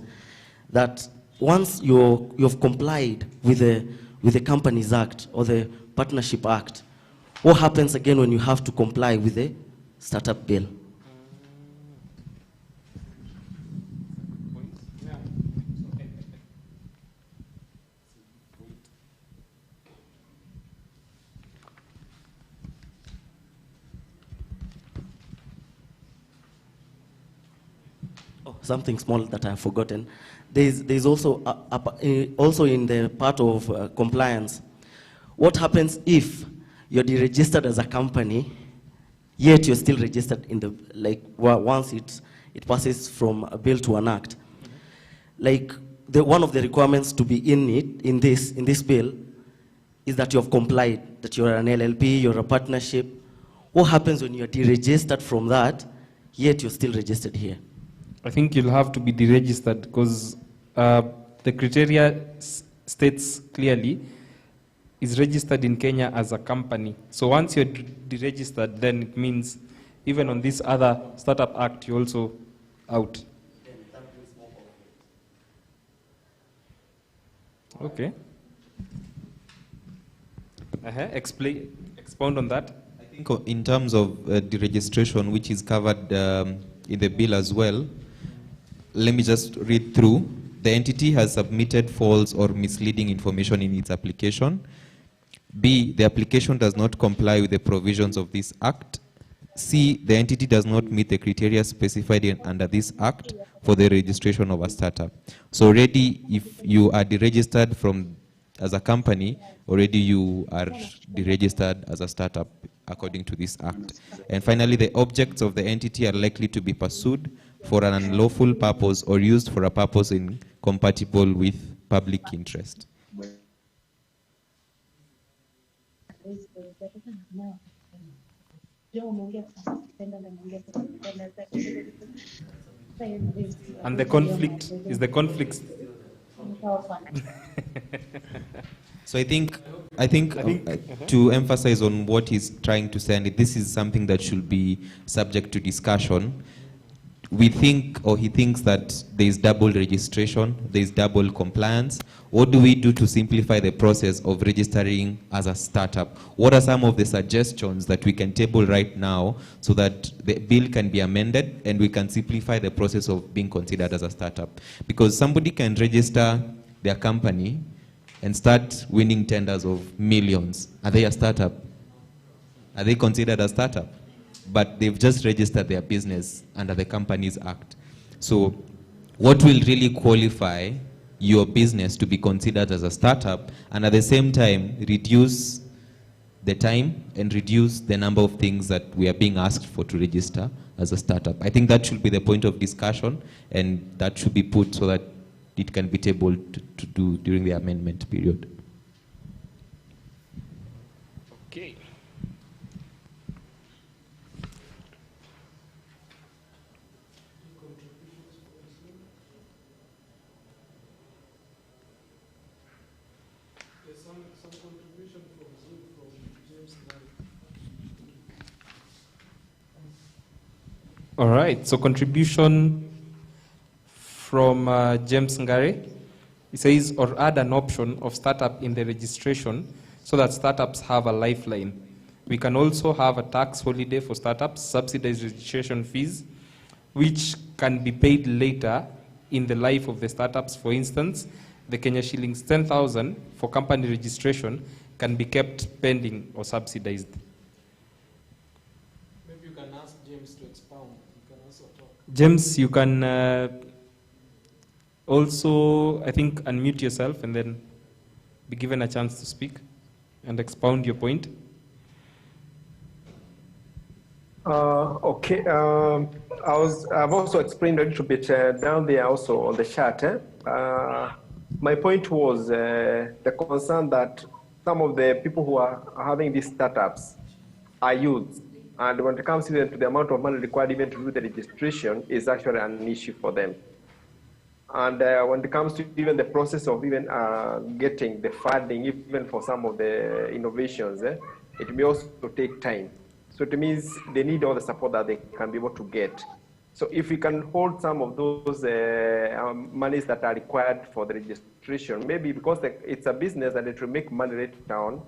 That once you've complied with the Companies Act or the Partnership Act, what happens again when you have to comply with the startup bill? Something small that I have forgotten. There's also also in the part of compliance. What happens if you're deregistered as a company, yet you're still registered in the, like, once it passes from a bill to an act? Like, one of the requirements to be in this bill is that you have complied, that you're an LLP, you're a partnership. What happens when you're deregistered from that, yet you're still registered here? I think you'll have to be deregistered because the criteria states clearly is registered in Kenya as a company. So once you're deregistered, then it means even on this other startup act, you're also out. Okay. Expound on that. I think in terms of deregistration, which is covered in the bill as well, let me just read through. The entity has submitted false or misleading information in its application. B, the application does not comply with the provisions of this act. C, the entity does not meet the criteria specified under this act for the registration of a startup. So already, if you are deregistered as a company, already you are deregistered as a startup according to this act. And finally, the objects of the entity are likely to be pursued for an unlawful purpose or used for a purpose incompatible with public interest. And the conflict is the conflict. So I think to emphasize on what he's trying to say, and this is something that should be subject to discussion. We think, or he thinks, that there is double registration, there is double compliance. What do we do to simplify the process of registering as a startup? What are some of the suggestions that we can table right now so that the bill can be amended and we can simplify the process of being considered as a startup? Because somebody can register their company and start winning tenders of millions, are they a startup? Are they considered a startup? But they've just registered their business under the Companies Act. So what will really qualify your business to be considered as a startup, and at the same time reduce the time and reduce the number of things that we are being asked for to register as a startup? I think that should be the point of discussion, and that should be put so that it can be tabled to do during the amendment period. Okay. All right, so contribution from James Ngare. He says, or add an option of startup in the registration so that startups have a lifeline. We can also have a tax holiday for startups, subsidized registration fees, which can be paid later in the life of the startups. For instance, the Kenya shillings 10,000 for company registration can be kept pending or subsidized. Maybe you can ask James to expound. You can also talk. James, you can also, I think, unmute yourself and then be given a chance to speak and expound your point. Okay. I've also explained a little bit down there also on the chart. My point was the concern that some of the people who are having these startups are youth. And when it comes even to the amount of money required even to do the registration is actually an issue for them. And when it comes to even the process of even getting the funding, even for some of the innovations, it may also take time. So it means they need all the support that they can be able to get. So if we can hold some of those monies that are required for the registration, maybe because it's a business and it will make money later on,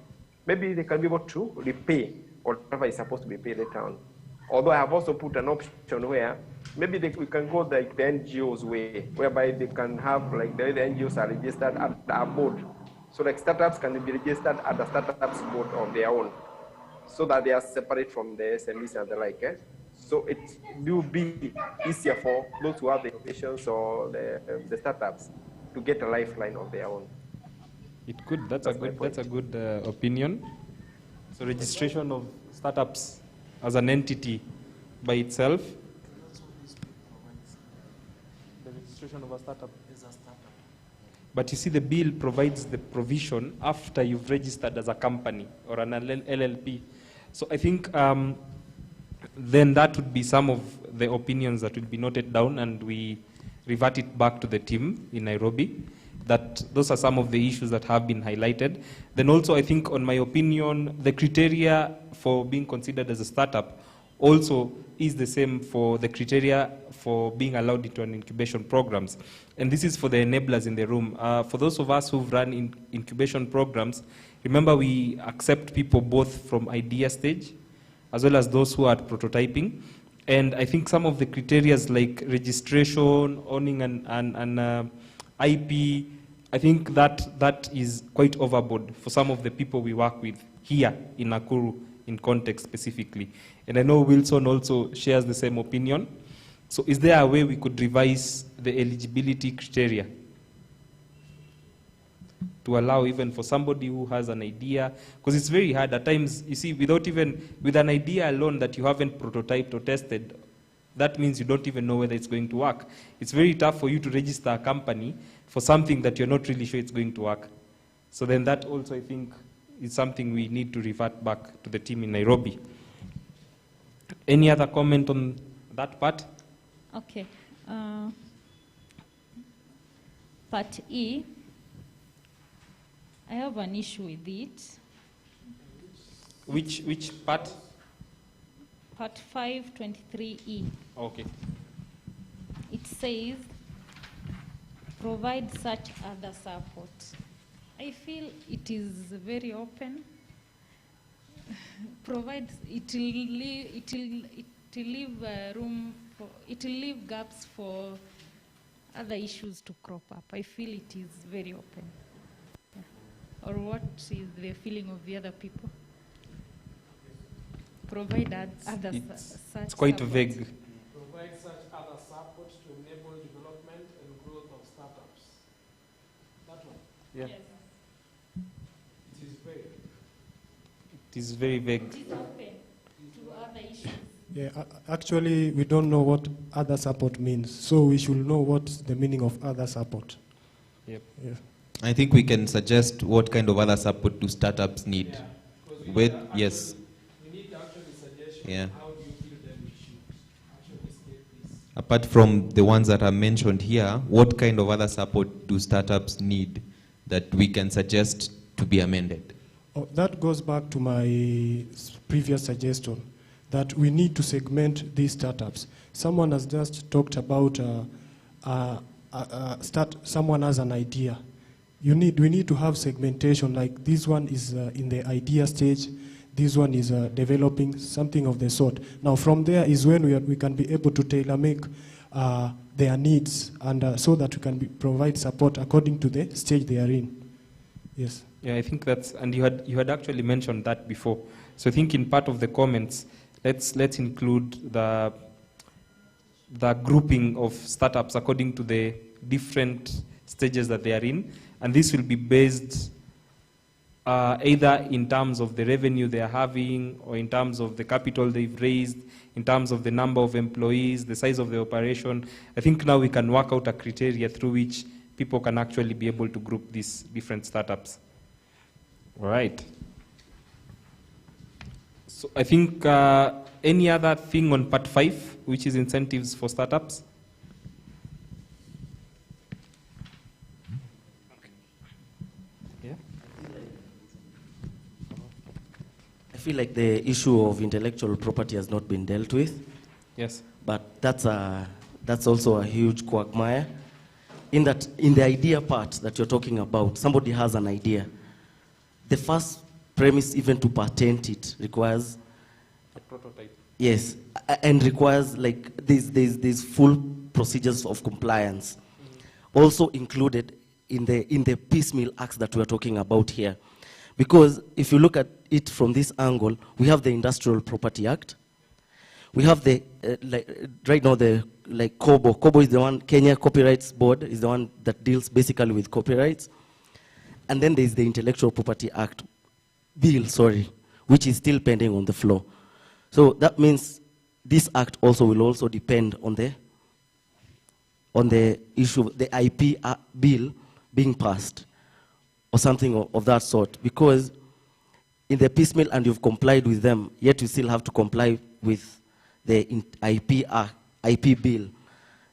maybe they can be able to repay whatever is supposed to be paid later on. Although I have also put an option where maybe we can go like the NGOs way, whereby they can have like the NGOs are registered at a board. So like startups can be registered at the startups board of their own, so that they are separate from the SMEs and the like. So it will be easier for those who have the innovations or the startups to get a lifeline of their own. It could. That's a good opinion. So registration of startups as an entity by itself. The registration of a startup is a startup. But you see, the bill provides the provision after you've registered as a company or an LLP. So I think then that would be some of the opinions that will be noted down, and we revert it back to the team in Nairobi. That those are some of the issues that have been highlighted. Then also, I think, on my opinion, the criteria for being considered as a startup also is the same for the criteria for being allowed into an incubation programs. And this is for the enablers in the room. For those of us who've run incubation programs, remember we accept people both from idea stage as well as those who are prototyping. And I think some of the criteria like registration, owning an IP, I think that is quite overboard for some of the people we work with here in Nakuru in context specifically. And I know Wilson also shares the same opinion. So is there a way we could revise the eligibility criteria to allow even for somebody who has an idea? Because it's very hard at times, you see, with an idea alone that you haven't prototyped or tested, that means you don't even know whether it's going to work. It's very tough for you to register a company for something that you're not really sure it's going to work. So then that also, I think, is something we need to revert back to the team in Nairobi. Any other comment on that part? Okay. Part E, I have an issue with it. Which part? Part 523E. Okay. It says, provide such other support. I feel it is very open. Provides it will leave room for, it will leave gaps for other issues to crop up. I feel it is very open. Yeah. Or what is the feeling of the other people? Provide other such It's quite support. vague. Provide such other support to enable development and growth of startups. That one? Yeah. Yes. It is vague. It is very vague. It is open to other issues. Yeah, actually, we don't know what other support means, so we should know what's the meaning of other support. Yep. Yeah. I think we can suggest what kind of other support do startups need. Yeah, because we With, need actually- yes. We need actually suggestions. Yeah. How do you feel that we should actually state this? Apart from the ones that are mentioned here, what kind of other support do startups need that we can suggest to be amended? Oh, that goes back to my previous suggestion, that we need to segment these startups. Someone has just talked about someone has an idea. We need to have segmentation, like this one is in the idea stage, this one is developing, something of the sort. Now from there is when we can be able to tailor-make their needs, and so that we can provide support according to the stage they are in. Yes. Yeah, I think that's, and you had actually mentioned that before. So I think in part of the comments, let's include the grouping of startups according to the different stages that they are in, and this will be based either in terms of the revenue they are having, or in terms of the capital they've raised, in terms of the number of employees, the size of the operation. I think now we can work out a criteria through which people can actually be able to group these different startups. All right. So I think any other thing on part 5, which is incentives for startups? Yeah. I feel like the issue of intellectual property has not been dealt with. Yes. But that's also a huge quagmire. In the idea part that you're talking about, somebody has an idea. The first premise, even to patent it, requires A prototype. yes, and requires like these full procedures of compliance, also included in the piecemeal acts that we are talking about here. Because if you look at it from this angle, we have the Industrial Property Act. We have the, right now, COBO. COBO is the one, Kenya Copyrights Board is the one that deals basically with copyrights. And then there's the Intellectual Property Act bill, which is still pending on the floor. So that means this act also will also depend on the issue, the IP bill being passed, or something of that sort. Because in the piecemeal and you've complied with them, yet you still have to comply with the IP bill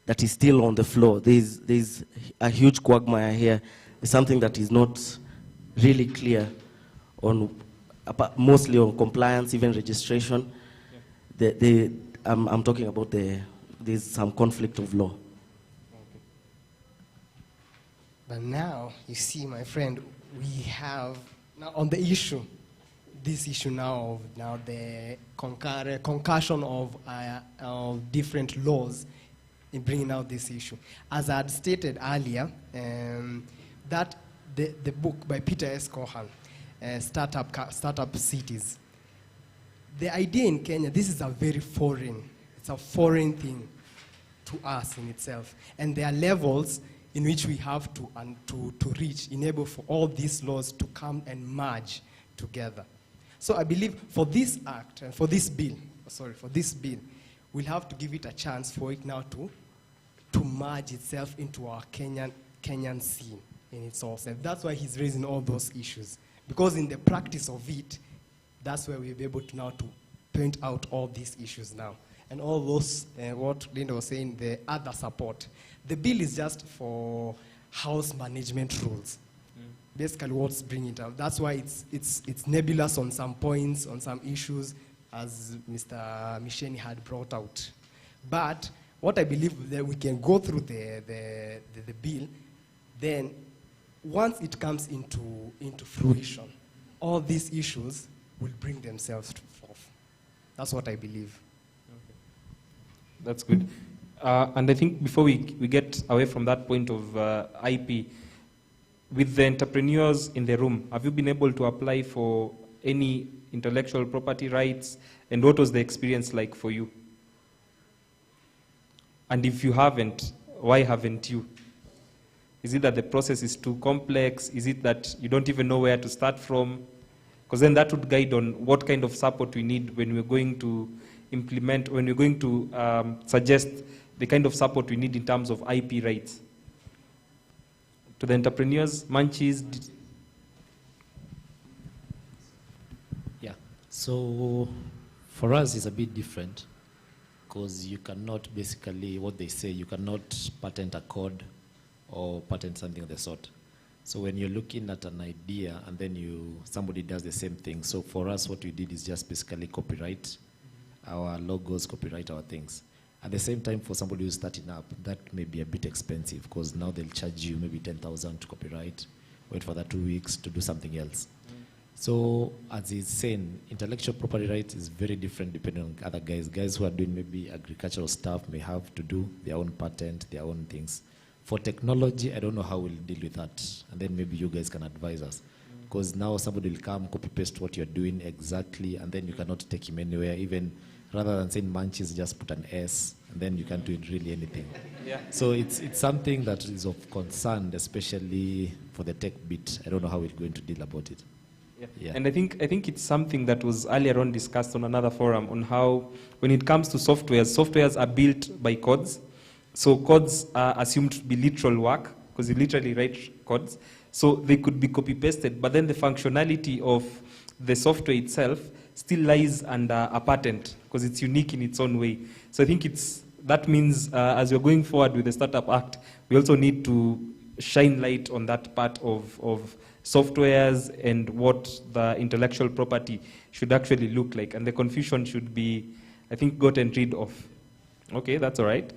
that is still on the floor. There's a huge quagmire here. It's something that is not really clear on, mostly on compliance, even registration. Yeah. I'm talking about there's some conflict of law. But now, you see, my friend, we have, now on the issue, this issue now of the concussion of different laws in bringing out this issue. As I had stated earlier, that the book by Peter S. Cohan, Startup Cities, the idea in Kenya, this is it's a foreign thing to us in itself. And there are levels in which we have to reach, enable for all these laws to come and merge together. So I believe for this act, for this bill, we'll have to give it a chance for it now to merge itself into our Kenyan scene in itself. That's why he's raising all those issues. Because in the practice of it, that's where we'll be able to now to point out all these issues now. And all those, what Linda was saying, the other support. The bill is just for house management rules. Basically what's bringing it up. That's why it's nebulous on some points, on some issues, as Mr. Misheni had brought out. But what I believe that we can go through the bill, then once it comes into fruition, all these issues will bring themselves forth. That's what I believe. Okay. That's good. And I think before we get away from that point of IP, with the entrepreneurs in the room, have you been able to apply for any intellectual property rights, and what was the experience like for you? And if you haven't, why haven't you? Is it that the process is too complex? Is it that you don't even know where to start from? Because then that would guide on what kind of support we need when we're going to implement, when we're going to suggest the kind of support we need in terms of IP rights. To the entrepreneurs, Munchies. Yeah, so for us it's a bit different because you cannot basically, what they say, you cannot patent a code or patent something of the sort. So when you're looking at an idea and then somebody does the same thing. So for us, what we did is just basically copyright our logos, copyright our things. At the same time, for somebody who's starting up, that may be a bit expensive because now they'll charge you maybe 10,000 to copyright, wait for that 2 weeks to do something else. So as he's saying, intellectual property rights is very different depending on other guys. Guys who are doing maybe agricultural stuff may have to do their own patent, their own things. For technology, I don't know how we'll deal with that. And then maybe you guys can advise us. Because now somebody will come, copy-paste what you're doing exactly, and then you cannot take him anywhere. Even rather than saying Munchies, just put an S, and then you can't do it really anything. Yeah. So it's something that is of concern, especially for the tech bit. I don't know how we're going to deal about it. Yeah. Yeah. And I think it's something that was earlier on discussed on another forum on how, when it comes to softwares are built by codes. So codes are assumed to be literal work, because you literally write codes. So they could be copy-pasted, but then the functionality of the software itself still lies under a patent, because it's unique in its own way. So I think that means as we're going forward with the Startup Act, we also need to shine light on that part of softwares and what the intellectual property should actually look like. And the confusion should be, I think, gotten rid of. Okay, that's all right.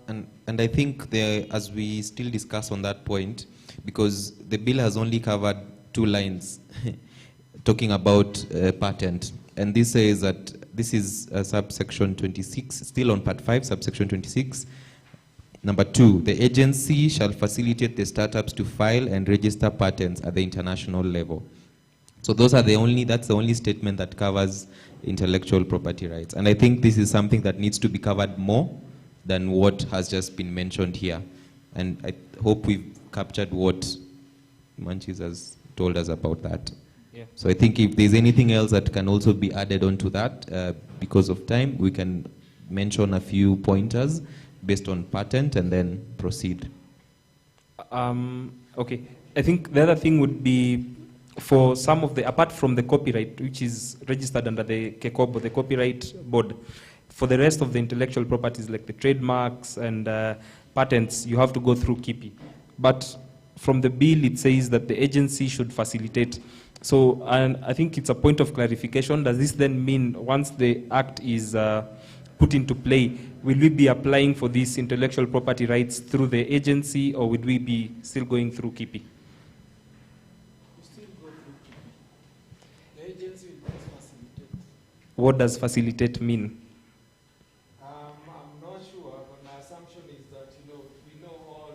And I think as we still discuss on that point, because the bill has only covered 2 lines talking about patent. And this says that this is subsection 26, still on part 5, subsection 26. Number 2, the agency shall facilitate the startups to file and register patents at the international level. So that's the only statement that covers intellectual property rights. And I think this is something that needs to be covered more than what has just been mentioned here. And I hope we've captured what Munchies has told us about that. Yeah. So I think if there's anything else that can also be added onto that, because of time, we can mention a few pointers based on patent and then proceed. Okay. I think the other thing would be for some of apart from the copyright, which is registered under the CoELIB, the Copyright Board, for the rest of the intellectual properties like the trademarks and patents, you have to go through KIPI. But from the bill, it says that the agency should facilitate. So and I think it's a point of clarification. Does this then mean once the act is put into play, will we be applying for these intellectual property rights through the agency, or would we be still going through KIPI? The agency will just facilitate. What does facilitate mean? I'm not sure, but my assumption is that we know all.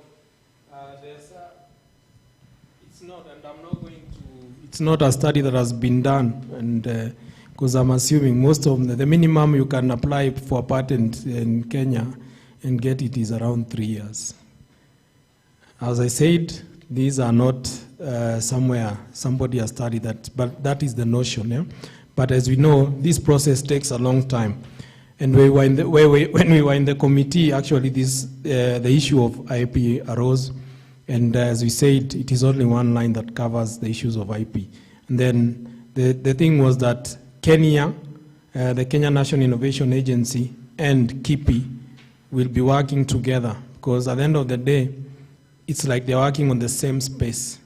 It's not, and I'm not going to. It's not a study that has been done, and because I'm assuming most of them, the minimum you can apply for a patent in Kenya and get it is around 3 years. As I said, these are not somewhere somebody has studied that, but that is the notion. Yeah? But as we know, this process takes a long time. And when we were in the committee, actually the issue of IP arose. And as we said, it is only one line that covers the issues of IP. And then the thing was that Kenya, the Kenya National Innovation Agency, and KIPI will be working together, because at the end of the day, it's like they're working on the same space.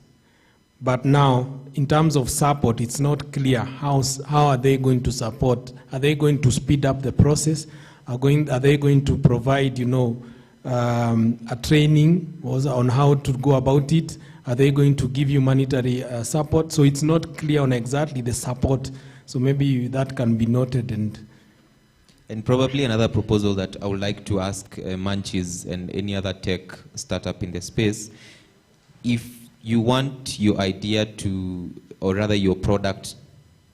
But now, in terms of support, it's not clear how are they going to support. Are they going to speed up the process? Are they going to provide, a training on how to go about it? Are they going to give you monetary support? So it's not clear on exactly the support. So maybe that can be noted. And probably another proposal that I would like to ask Munchies and any other tech startup in the space, if you want your idea to, or rather your product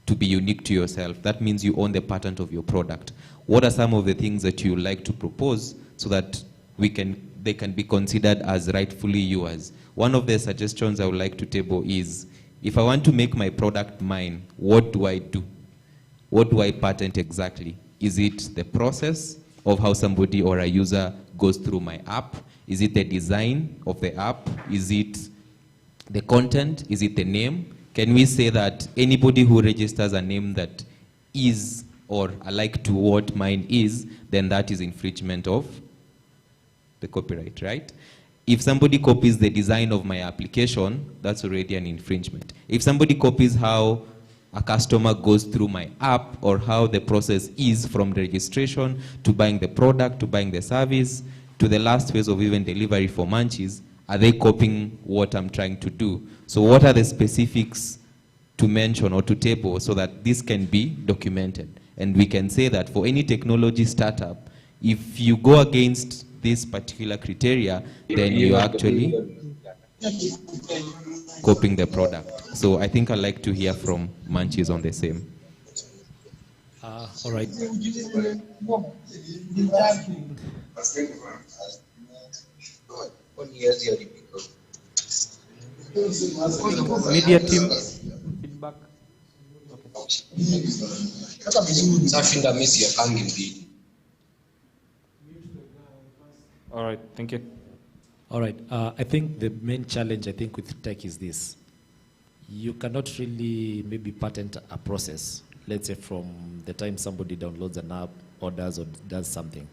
to be unique to yourself. That means you own the patent of your product. What are some of the things that you like to propose so that they can be considered as rightfully yours? One of the suggestions I would like to table is, if I want to make my product mine, what do I do? What do I patent exactly? Is it the process of how somebody or a user goes through my app? Is it the design of the app? Is it the content? Is it the name? Can we say that anybody who registers a name that is or alike to what mine is, then that is infringement of the copyright, right? If somebody copies the design of my application, that's already an infringement. If somebody copies how a customer goes through my app or how the process is from registration to buying the product, to buying the service, to the last phase of even delivery for Munchies, are they copying what I'm trying to do? So what are the specifics to mention or to table so that this can be documented? And we can say that for any technology startup, if you go against this particular criteria, then you're actually copying the product. So I think I'd like to hear from Munchies on the same. All right. Media team feedback. All right, thank you. All right, I think the main challenge with tech is this. You cannot really maybe patent a process, let's say from the time somebody downloads an app or does something.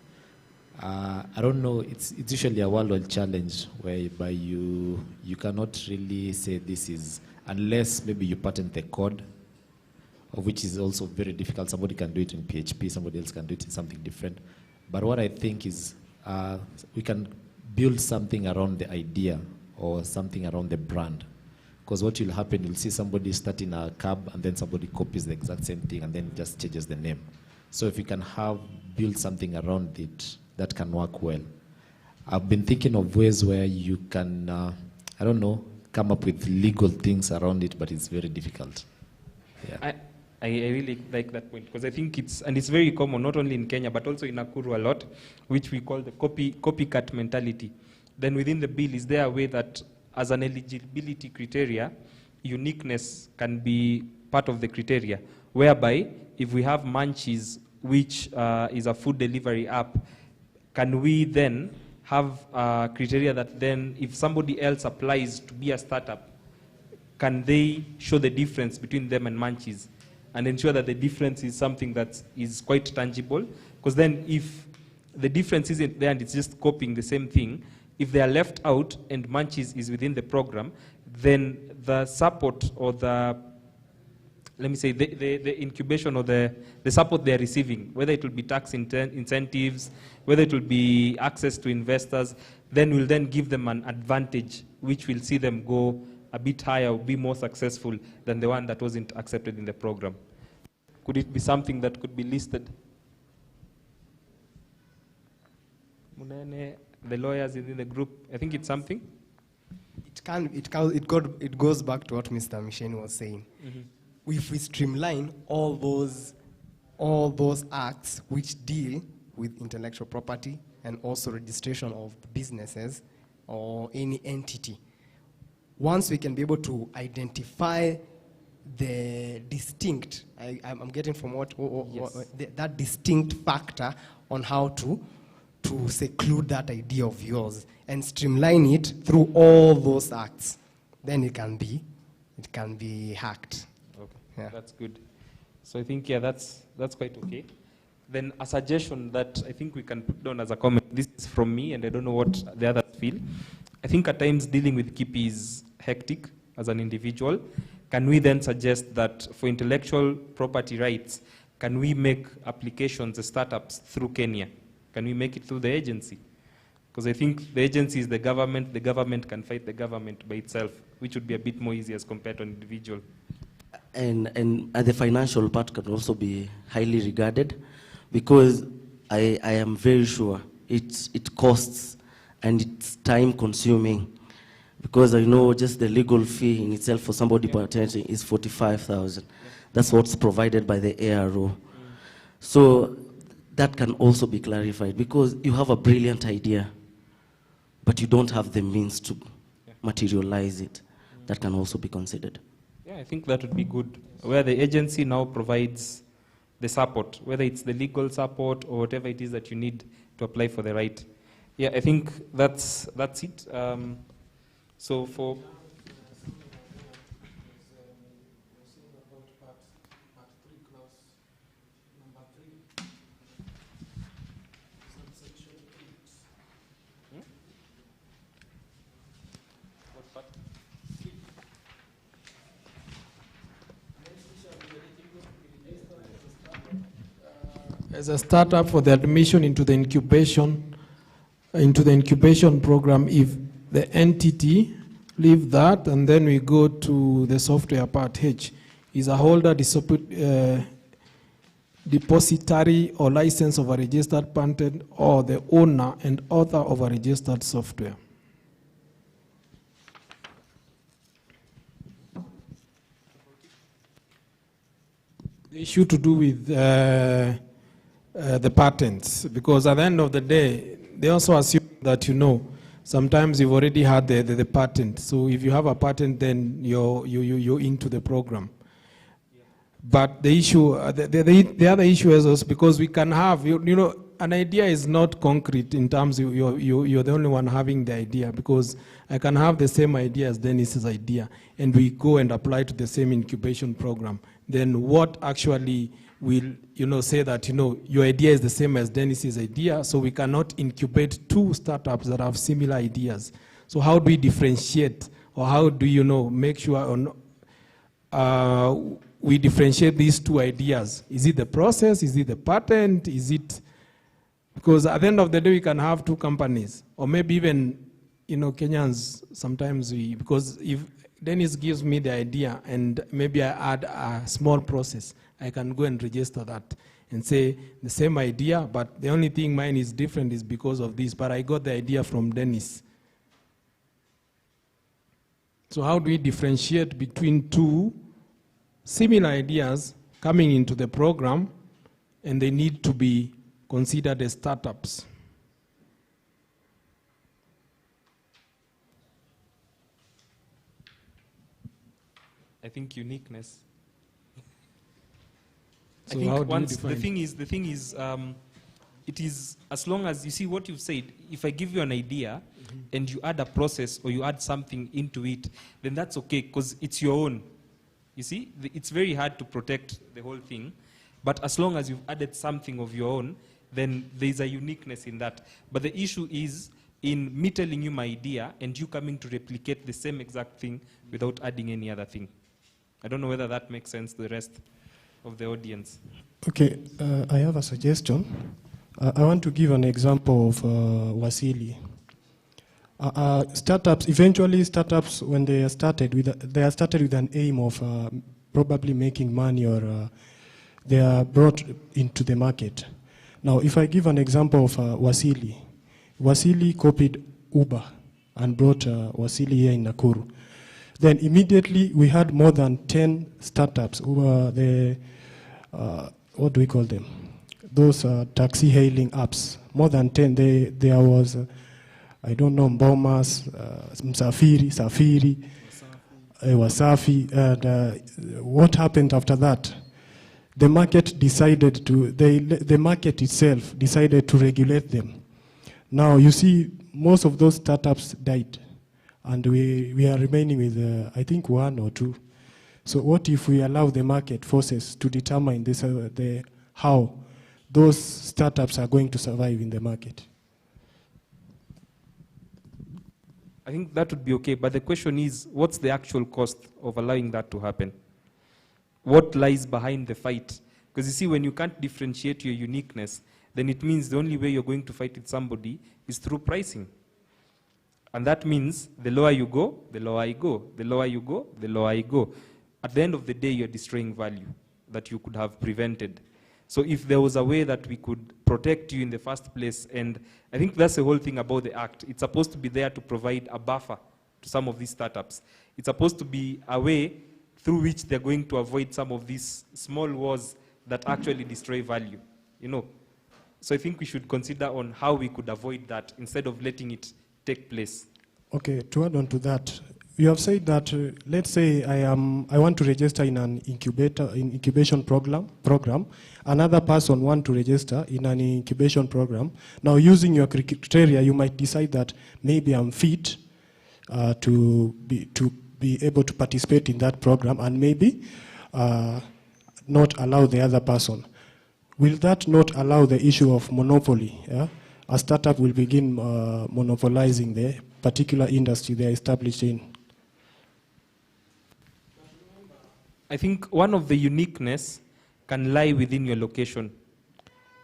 I don't know, it's usually a worldwide challenge whereby you cannot really say this is, unless maybe you patent the code, of which is also very difficult. Somebody can do it in PHP, somebody else can do it in something different. But what I think is we can build something around the idea or something around the brand. Because what will happen, you'll see somebody starting a cab and then somebody copies the exact same thing and then just changes the name. So if you can build something around it, that can work well. I've been thinking of ways where you can, I don't know, come up with legal things around it, but it's very difficult. Yeah. I really like that point because I think it's very common, not only in Kenya, but also in Nakuru a lot, which we call the copycat mentality. Then within the bill, is there a way that as an eligibility criteria, uniqueness can be part of the criteria, whereby if we have Munchies, which is a food delivery app, can we then have criteria that then if somebody else applies to be a startup, can they show the difference between them and Munchies and ensure that the difference is something that is quite tangible? Because then if the difference isn't there and it's just copying the same thing, if they are left out and Munchies is within the program, then the support or the, let me say, the incubation or the support they are receiving, whether it will be tax incentives, whether it will be access to investors, then will then give them an advantage, which will see them go a bit higher, be more successful than the one that wasn't accepted in the program. Could it be something that could be listed? Munene, the lawyers in the group, I think it's something. It goes back to what Mr. Misheni was saying. Mm-hmm. If we streamline all those acts which deal with intellectual property and also registration of businesses or any entity, once we can be able to identify the distinct, I'm getting from that distinct factor on how to seclude that idea of yours and streamline it through all those acts, then it can be hacked. Okay, yeah. That's good. So I think, yeah, that's quite okay. Then a suggestion that I think we can put down as a comment, this is from me and I don't know what the others feel. I think at times dealing with KIPI is hectic as an individual. Can we then suggest that for intellectual property rights, can we make applications as startups through Kenya? Can we make it through the agency? Because I think the agency is the government can fight the government by itself, which would be a bit more easy as compared to an individual. And the financial part can also be highly regarded, because I am very sure it costs and it's time consuming. because I know just the legal fee in itself for somebody patenting is 45,000. That's what's provided by the ARO. So that can also be clarified, because you have a brilliant idea, but you don't have the means to materialize it. That can also be considered. Yeah, I think that would be good, where the agency now provides the support, whether it's the legal support or whatever it is that you need to apply for the right. Yeah, I think that's it. So for as a startup for the admission into the incubation program, if the entity leave that and then we go to the software part H, is a holder depository or license of a registered patent, or the owner and author of a registered software. The issue to do with the patents, because at the end of the day, they also assume that, you know, sometimes you've already had the patent. So if you have a patent, then you're into the program. But the issue, the other issue is also because we can have, you know, an idea is not concrete in terms of you're the only one having the idea, because I can have the same idea as Dennis's idea, and we go and apply to the same incubation program. Then what actually will, you know, say that, you know, your idea is the same as Dennis's idea, so we cannot incubate two startups that have similar ideas. So how do we differentiate, or how do you know, make sure we differentiate these two ideas? Is it the process? Is it the patent? Is it, because at the end of the day, we can have two companies, or maybe even, you know, Kenyans, sometimes because if Dennis gives me the idea and maybe I add a small process, I can go and register that and say the same idea, but the only thing mine is different is because of this, but I got the idea from Dennis. So how do we differentiate between two similar ideas coming into the program, and they need to be considered as startups? I think uniqueness. So I think how do you once define? the thing is, it is, as long as you see what you've said, if I give you an idea and you add a process or you add something into it, then that's okay, because it's your own. You see, it's very hard to protect the whole thing, but as long as you've added something of your own, then there's a uniqueness in that. But the issue is in me telling you my idea and you coming to replicate the same exact thing without adding any other thing. I don't know whether that makes sense to the rest of the audience. Okay, I have a suggestion. I want to give an example of Wasili. Startups, eventually startups, when they are started with an aim of probably making money, or they are brought into the market. Now, if I give an example of Wasili, Wasili copied Uber and brought Wasili here in Nakuru. Then immediately we had more than 10 startups who were the, what do we call them? Those taxi hailing apps. More than 10. There was, I don't know, Mbomas, Safiri, Wasafi. And what happened after that? The market decided to, the market itself decided to regulate them. Now you see, most of those startups died. And we are remaining with, I think, one or two. So what if we allow the market forces to determine this, how those startups are going to survive in the market? I think that would be okay, but the question is, what's the actual cost of allowing that to happen? What lies behind the fight? Because you see, when you can't differentiate your uniqueness, then it means the only way you're going to fight with somebody is through pricing. And that means the lower you go, the lower I go. The lower you go, the lower I go. At the end of the day, you're destroying value that you could have prevented. So if there was a way that we could protect you in the first place, and I think that's the whole thing about the Act. It's supposed to be there to provide a buffer to some of these startups. It's supposed to be a way through which they're going to avoid some of these small wars that actually destroy value, you know. So I think we should consider on how we could avoid that instead of letting it take place. Okay, to add on to that, you have said that, let's say I want to register in an incubation program. Another person want to register in an incubation program. Now, using your criteria, you might decide that maybe I'm fit to be able to participate in that program, and maybe not allow the other person. Will that not allow the issue of monopoly? Yeah? A startup will begin monopolizing the particular industry they are established in. I think one of the uniqueness can lie within your location.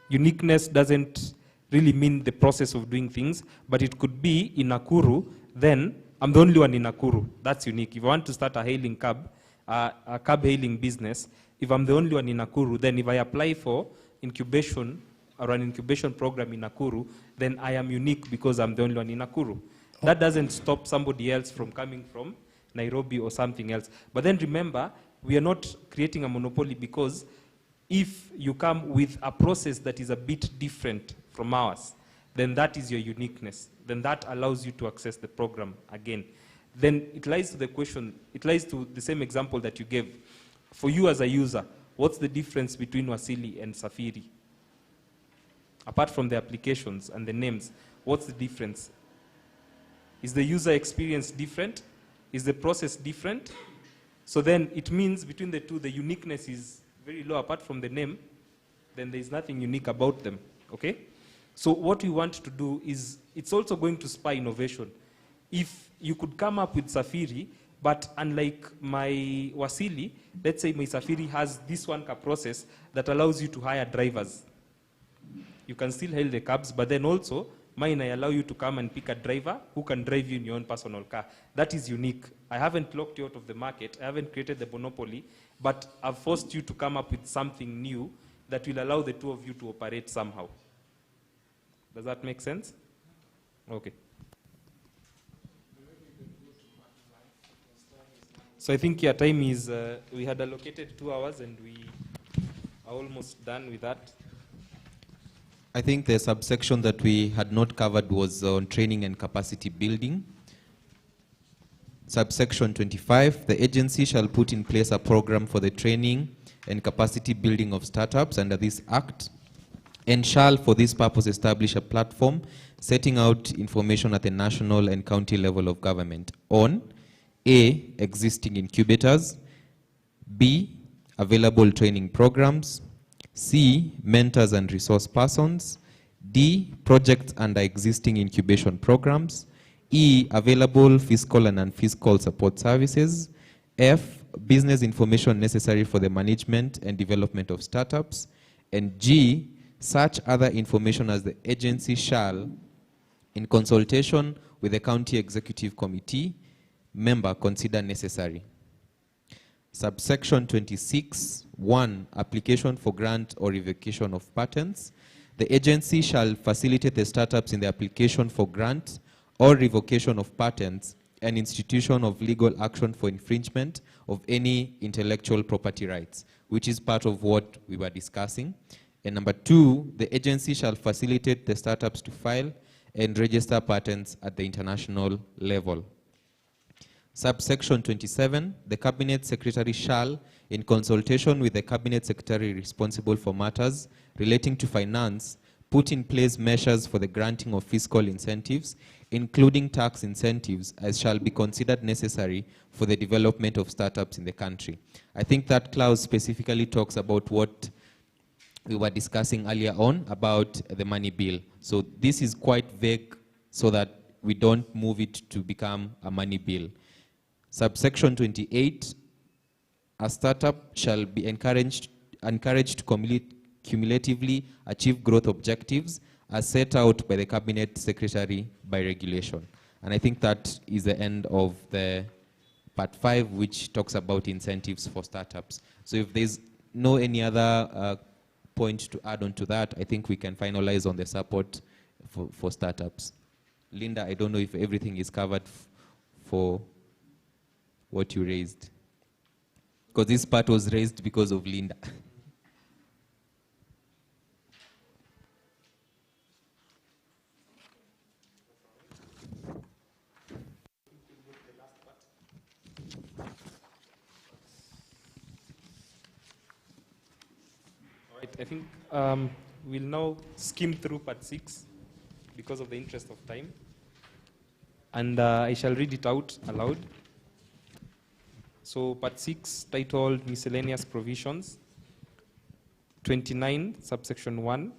Uniqueness doesn't really mean the process of doing things, but it could be in Nakuru, then I'm the only one in Nakuru. That's unique. If I want to start a hailing cab, a cab hailing business, if I'm the only one in Nakuru, then if I apply for incubation or an incubation program in Nakuru, then I am unique because I'm the only one in Nakuru. That doesn't stop somebody else from coming from Nairobi or something else. But then remember, we are not creating a monopoly, because if you come with a process that is a bit different from ours, then that is your uniqueness. Then that allows you to access the program again. Then it lies to the question, it lies to the same example that you gave. For you as a user, what's the difference between Wasili and Safiri? Apart from the applications and the names, what's the difference? Is the user experience different? Is the process different? So then it means between the two, the uniqueness is very low. Apart from the name, then there's nothing unique about them, okay? So what we want to do is, it's also going to spur innovation. If you could come up with Safiri, but unlike my Wasili, let's say my Safiri has this one car process that allows you to hire drivers. You can still hail the cabs, but then also mine, I allow you to come and pick a driver who can drive you in your own personal car. That is unique. I haven't locked you out of the market. I haven't created the monopoly, but I've forced you to come up with something new that will allow the two of you to operate somehow. Does that make sense? Okay. So I think your time is, we had allocated 2 hours and we are almost done with that. I think the subsection that we had not covered was on training and capacity building. Subsection 25, the agency shall put in place a program for the training and capacity building of startups under this act, and shall for this purpose establish a platform setting out information at the national and county level of government on A, existing incubators, B, available training programs, C, mentors and resource persons, D, projects under existing incubation programs, E, available fiscal and non-fiscal support services, F, business information necessary for the management and development of startups, and G, such other information as the agency shall, in consultation with the county executive committee, member consider necessary. Subsection 26, 1, application for grant or revocation of patents. The agency shall facilitate the startups in the application for grant or revocation of patents and institution of legal action for infringement of any intellectual property rights, which is part of what we were discussing. And number 2, the agency shall facilitate the startups to file and register patents at the international level. Subsection 27, the Cabinet Secretary shall, in consultation with the Cabinet Secretary responsible for matters relating to finance, put in place measures for the granting of fiscal incentives, including tax incentives, as shall be considered necessary for the development of startups in the country. I think that clause specifically talks about what we were discussing earlier on about the money bill. So this is quite vague so that we don't move it to become a money bill. Subsection 28, a startup shall be encouraged to cumulatively achieve growth objectives as set out by the Cabinet Secretary by regulation. And I think that is the end of the part 5, which talks about incentives for startups. So if there's no any other point to add on to that, I think we can finalize on the support for startups. Linda, I don't know if everything is covered for what you raised. Because this part was raised because of Linda. All right, I think we'll now skim through part 6 because of the interest of time. And I shall read it out aloud. So part 6, titled Miscellaneous Provisions. 29, subsection 1.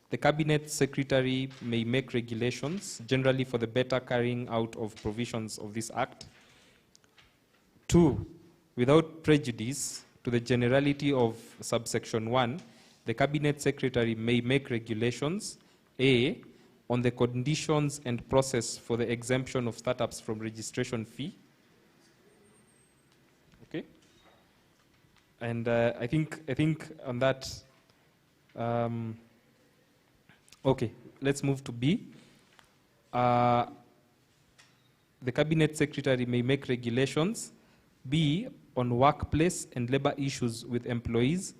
The Cabinet Secretary may make regulations, generally for the better carrying out of provisions of this Act. 2, without prejudice to the generality of subsection 1, the Cabinet Secretary may make regulations, A, on the conditions and process for the exemption of startups from registration fee. Okay? And I think on that, okay, let's move to B. The Cabinet Secretary may make regulations, B, on workplace and labor issues with employees,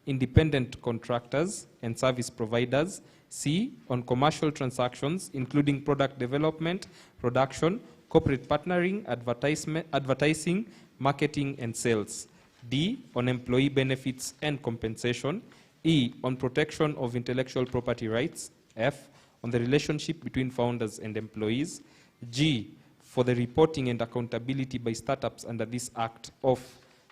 independent contractors and service providers, C, on commercial transactions, including product development, production, corporate partnering, advertising, marketing, and sales. D, on employee benefits and compensation. E, on protection of intellectual property rights. F, on the relationship between founders and employees. G, for the reporting and accountability by startups under this Act of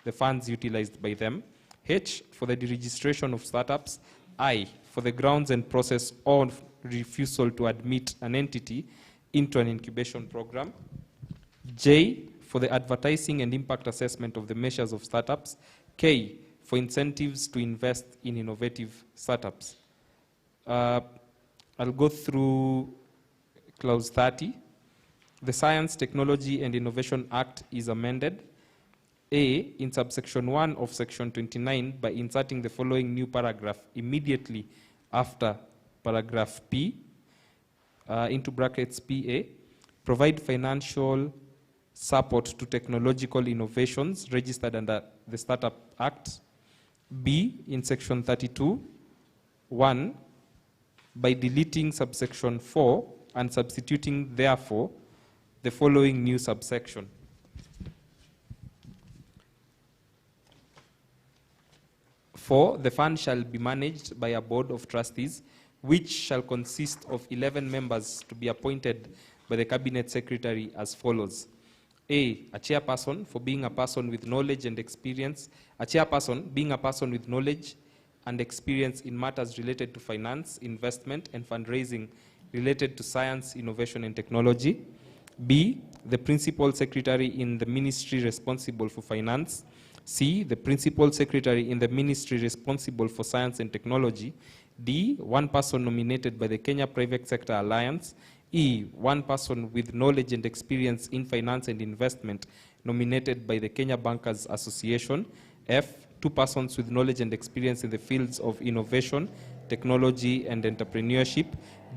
the funds utilized by them. H, for the deregistration of startups. I, for the grounds and process of refusal to admit an entity into an incubation program. J, for the advertising and impact assessment of the measures of startups. K, for incentives to invest in innovative startups. I'll go through clause 30. The Science, Technology and Innovation Act is amended. A, in subsection 1 of section 29 by inserting the following new paragraph immediately after paragraph P, into brackets PA, provide financial support to technological innovations registered under the Startup Act. B, in section 32, 1, by deleting subsection 4 and substituting therefore the following new subsection. For the fund shall be managed by a board of trustees, which shall consist of 11 members to be appointed by the Cabinet Secretary as follows. A chairperson, for being a person with knowledge and experience. A chairperson being a person with knowledge and experience in matters related to finance, investment, and fundraising related to science, innovation, and technology. B, the principal secretary in the ministry responsible for finance. C, the principal secretary in the ministry responsible for science and technology. D, one person nominated by the Kenya Private Sector Alliance. E, one person with knowledge and experience in finance and investment nominated by the Kenya Bankers Association. F, two persons with knowledge and experience in the fields of innovation, technology, and entrepreneurship.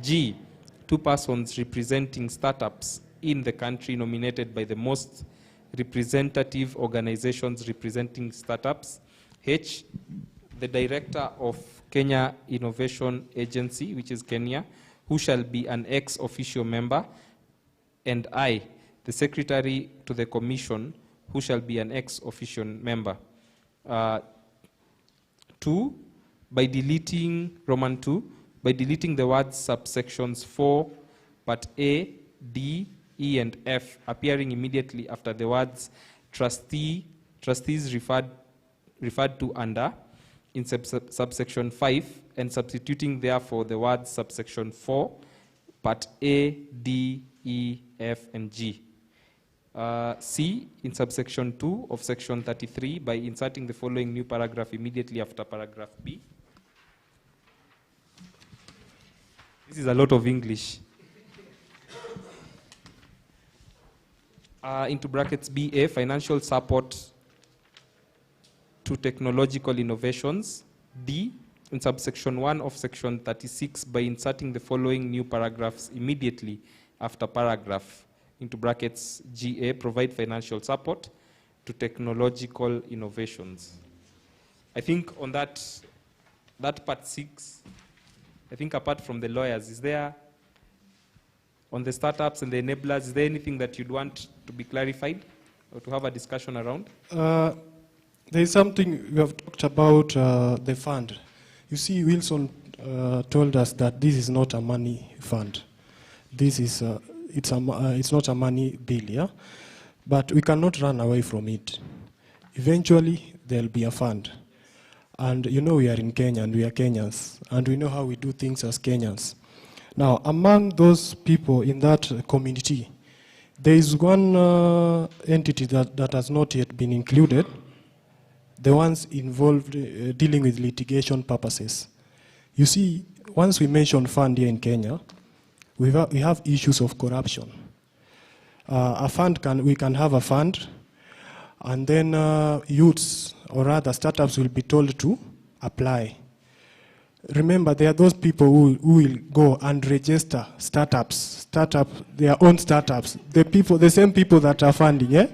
G, two persons representing startups in the country nominated by the most representative organizations representing startups. H, the director of Kenya Innovation Agency, which is Kenya, who shall be an ex-officio member. And I, the secretary to the commission, who shall be an ex-officio member. 2, by deleting, Roman 2, by deleting the words subsections 4, part A, D, E, and F, appearing immediately after the words trustees referred to under in subsection 5, and substituting therefore the words subsection 4, part A, D, E, F, and G. C, in subsection 2 of section 33 by inserting the following new paragraph immediately after paragraph B. This is a lot of English. Into brackets BA, financial support to technological innovations. D, in subsection 1 of section 36 by inserting the following new paragraphs immediately after paragraph into brackets GA, provide financial support to technological innovations. I think on that part 6, I think apart from the lawyers, is there, on the startups and the enablers, is there anything that you'd want to be clarified or to have a discussion around? There is something we have talked about, the fund. You see, Wilson told us that this is not a money fund. This is, it's not a money bill, yeah? But we cannot run away from it. Eventually, there'll be a fund. And you know we are in Kenya and we are Kenyans, and we know how we do things as Kenyans. Now, among those people in that community, there is one entity that has not yet been included, the ones involved dealing with litigation purposes. You see, once we mention fund here in Kenya, we have issues of corruption. We can have a fund, and then youths or rather startups will be told to apply. Remember, there are those people who will go and register their own startups, the same people that are funding, yeah?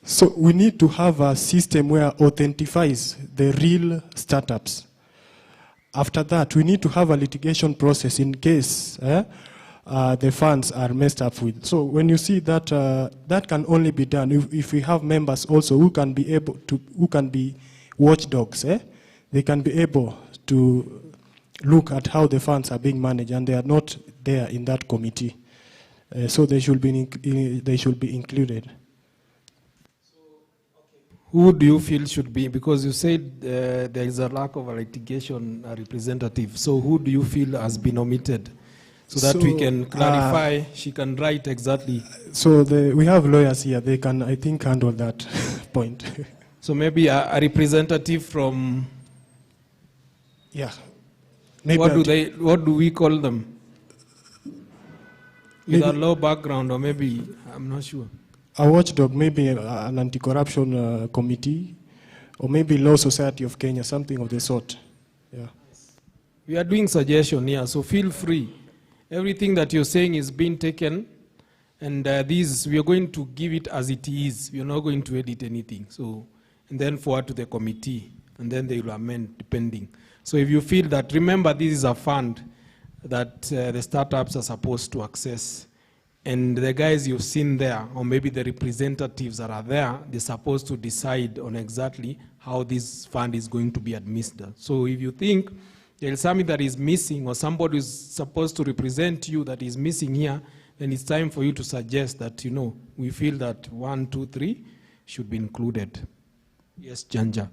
So we need to have a system where authentifies the real startups. After that, we need to have a litigation process in case the funds are messed up with. So when you see that, that can only be done if we have members also who can be watchdogs. They can be able to look at how the funds are being managed, and they are not there in that committee. So they should be included. Who do you feel should be? Because you said there is a lack of a litigation representative. So who do you feel has been omitted? So that we can clarify, she can write exactly. So we have lawyers here. They can, I think, handle that point. So maybe a representative from... Yeah. What do we call them? With a low background, or maybe, I'm not sure. A watchdog, maybe an anti-corruption committee, or maybe Law Society of Kenya, something of the sort. Yeah. We are doing suggestion here, so feel free. Everything that you're saying is being taken, and we are going to give it as it is. We are not going to edit anything. So, and then forward to the committee, and then they will amend depending. So if you feel that, remember this is a fund that the startups are supposed to access. And the guys you've seen there, or maybe the representatives that are there, they're supposed to decide on exactly how this fund is going to be administered. So if you think there is something that is missing, or somebody is supposed to represent you that is missing here, then it's time for you to suggest that, you know, we feel that 1, 2, 3 should be included. Yes, Janja.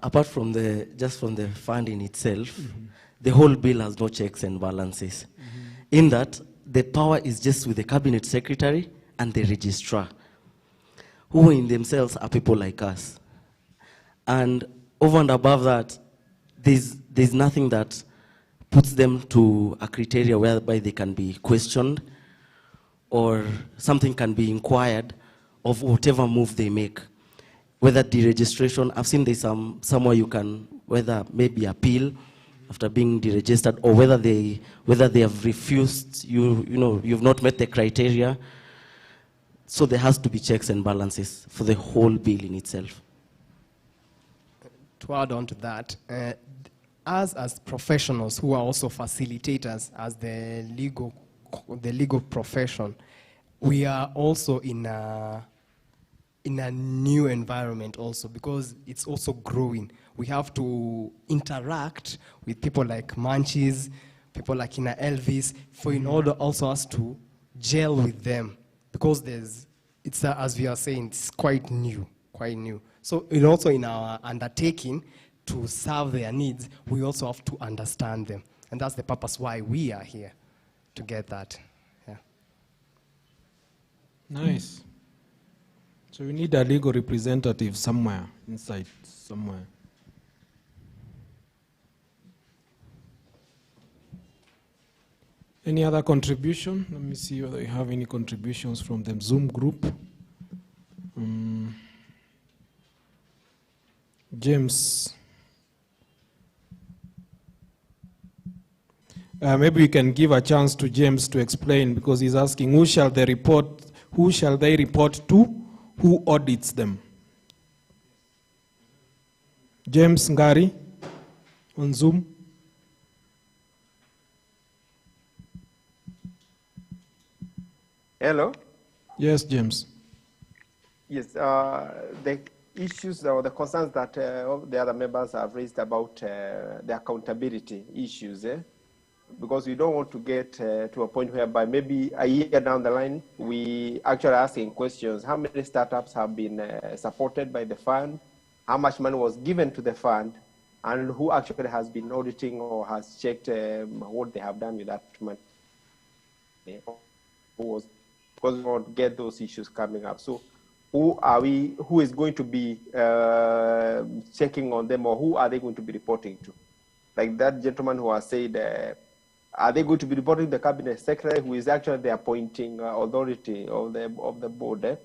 Apart from just from the fund in itself, the whole bill has no checks and balances. In that, the power is just with the cabinet secretary and the registrar, who in themselves are people like us. And over and above that, there's nothing that puts them to a criteria whereby they can be questioned or something can be inquired of whatever move they make. Whether deregistration, I've seen there's somewhere you can, whether maybe appeal after being deregistered, or whether they have refused, you've not met the criteria. So there has to be checks and balances for the whole bill in itself. To add on to that, as professionals who are also facilitators as the legal profession, we are also in a new environment also, because it's also growing. We have to interact with people like Manchis, people like Ina Elvis, for in order also us to gel with them, because it's as we are saying, it's quite new. So also in our undertaking to serve their needs, we also have to understand them. And that's the purpose why we are here, to get that. Yeah. Nice. So we need a legal representative somewhere, inside, somewhere. Any other contribution? Let me see whether you have any contributions from the Zoom group. James. maybe we can give a chance to James to explain, because he's asking who shall they report to, who audits them. James Ngari on Zoom. Hello? Yes, James. Yes, the issues or the concerns that the other members have raised about the accountability issues, because we don't want to get to a point whereby maybe a year down the line, we actually asking questions, how many startups have been supported by the fund, how much money was given to the fund, and who actually has been auditing or has checked what they have done with that money. Because we want to get those issues coming up. So who is going to be checking on them, or who are they going to be reporting to? Like that gentleman who has said, are they going to be reporting to the cabinet secretary, who is actually the appointing authority of the board,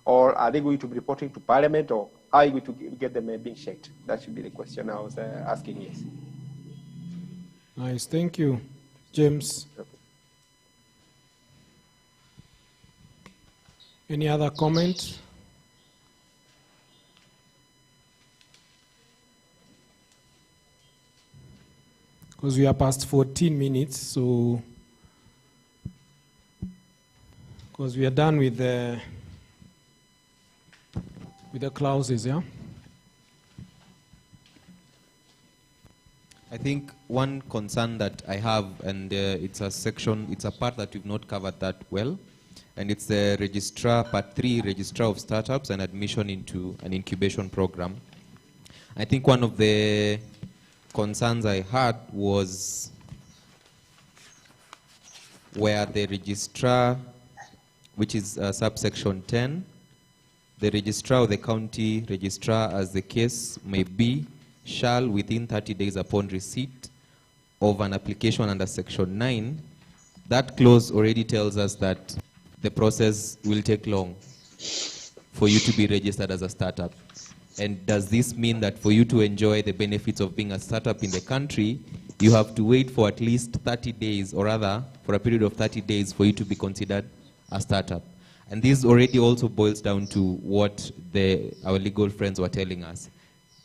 or are they going to be reporting to parliament, or are you going to get them being checked? That should be the question I was asking, yes. Nice, thank you. James. Okay. Any other comment? Because we are past 14 minutes, so because we are done with the clauses, yeah? I think one concern that I have, and it's a part that we've not covered that well, and it's the registrar, part 3, registrar of startups and admission into an incubation program. I think one of the concerns I had was where the registrar, which is subsection 10, the registrar of the county registrar, as the case may be, shall within 30 days upon receipt of an application under section 9, that clause already tells us that the process will take long for you to be registered as a startup. And does this mean that for you to enjoy the benefits of being a startup in the country, you have to wait for at least 30 days, or rather, for a period of 30 days for you to be considered a startup? And this already also boils down to what our legal friends were telling us.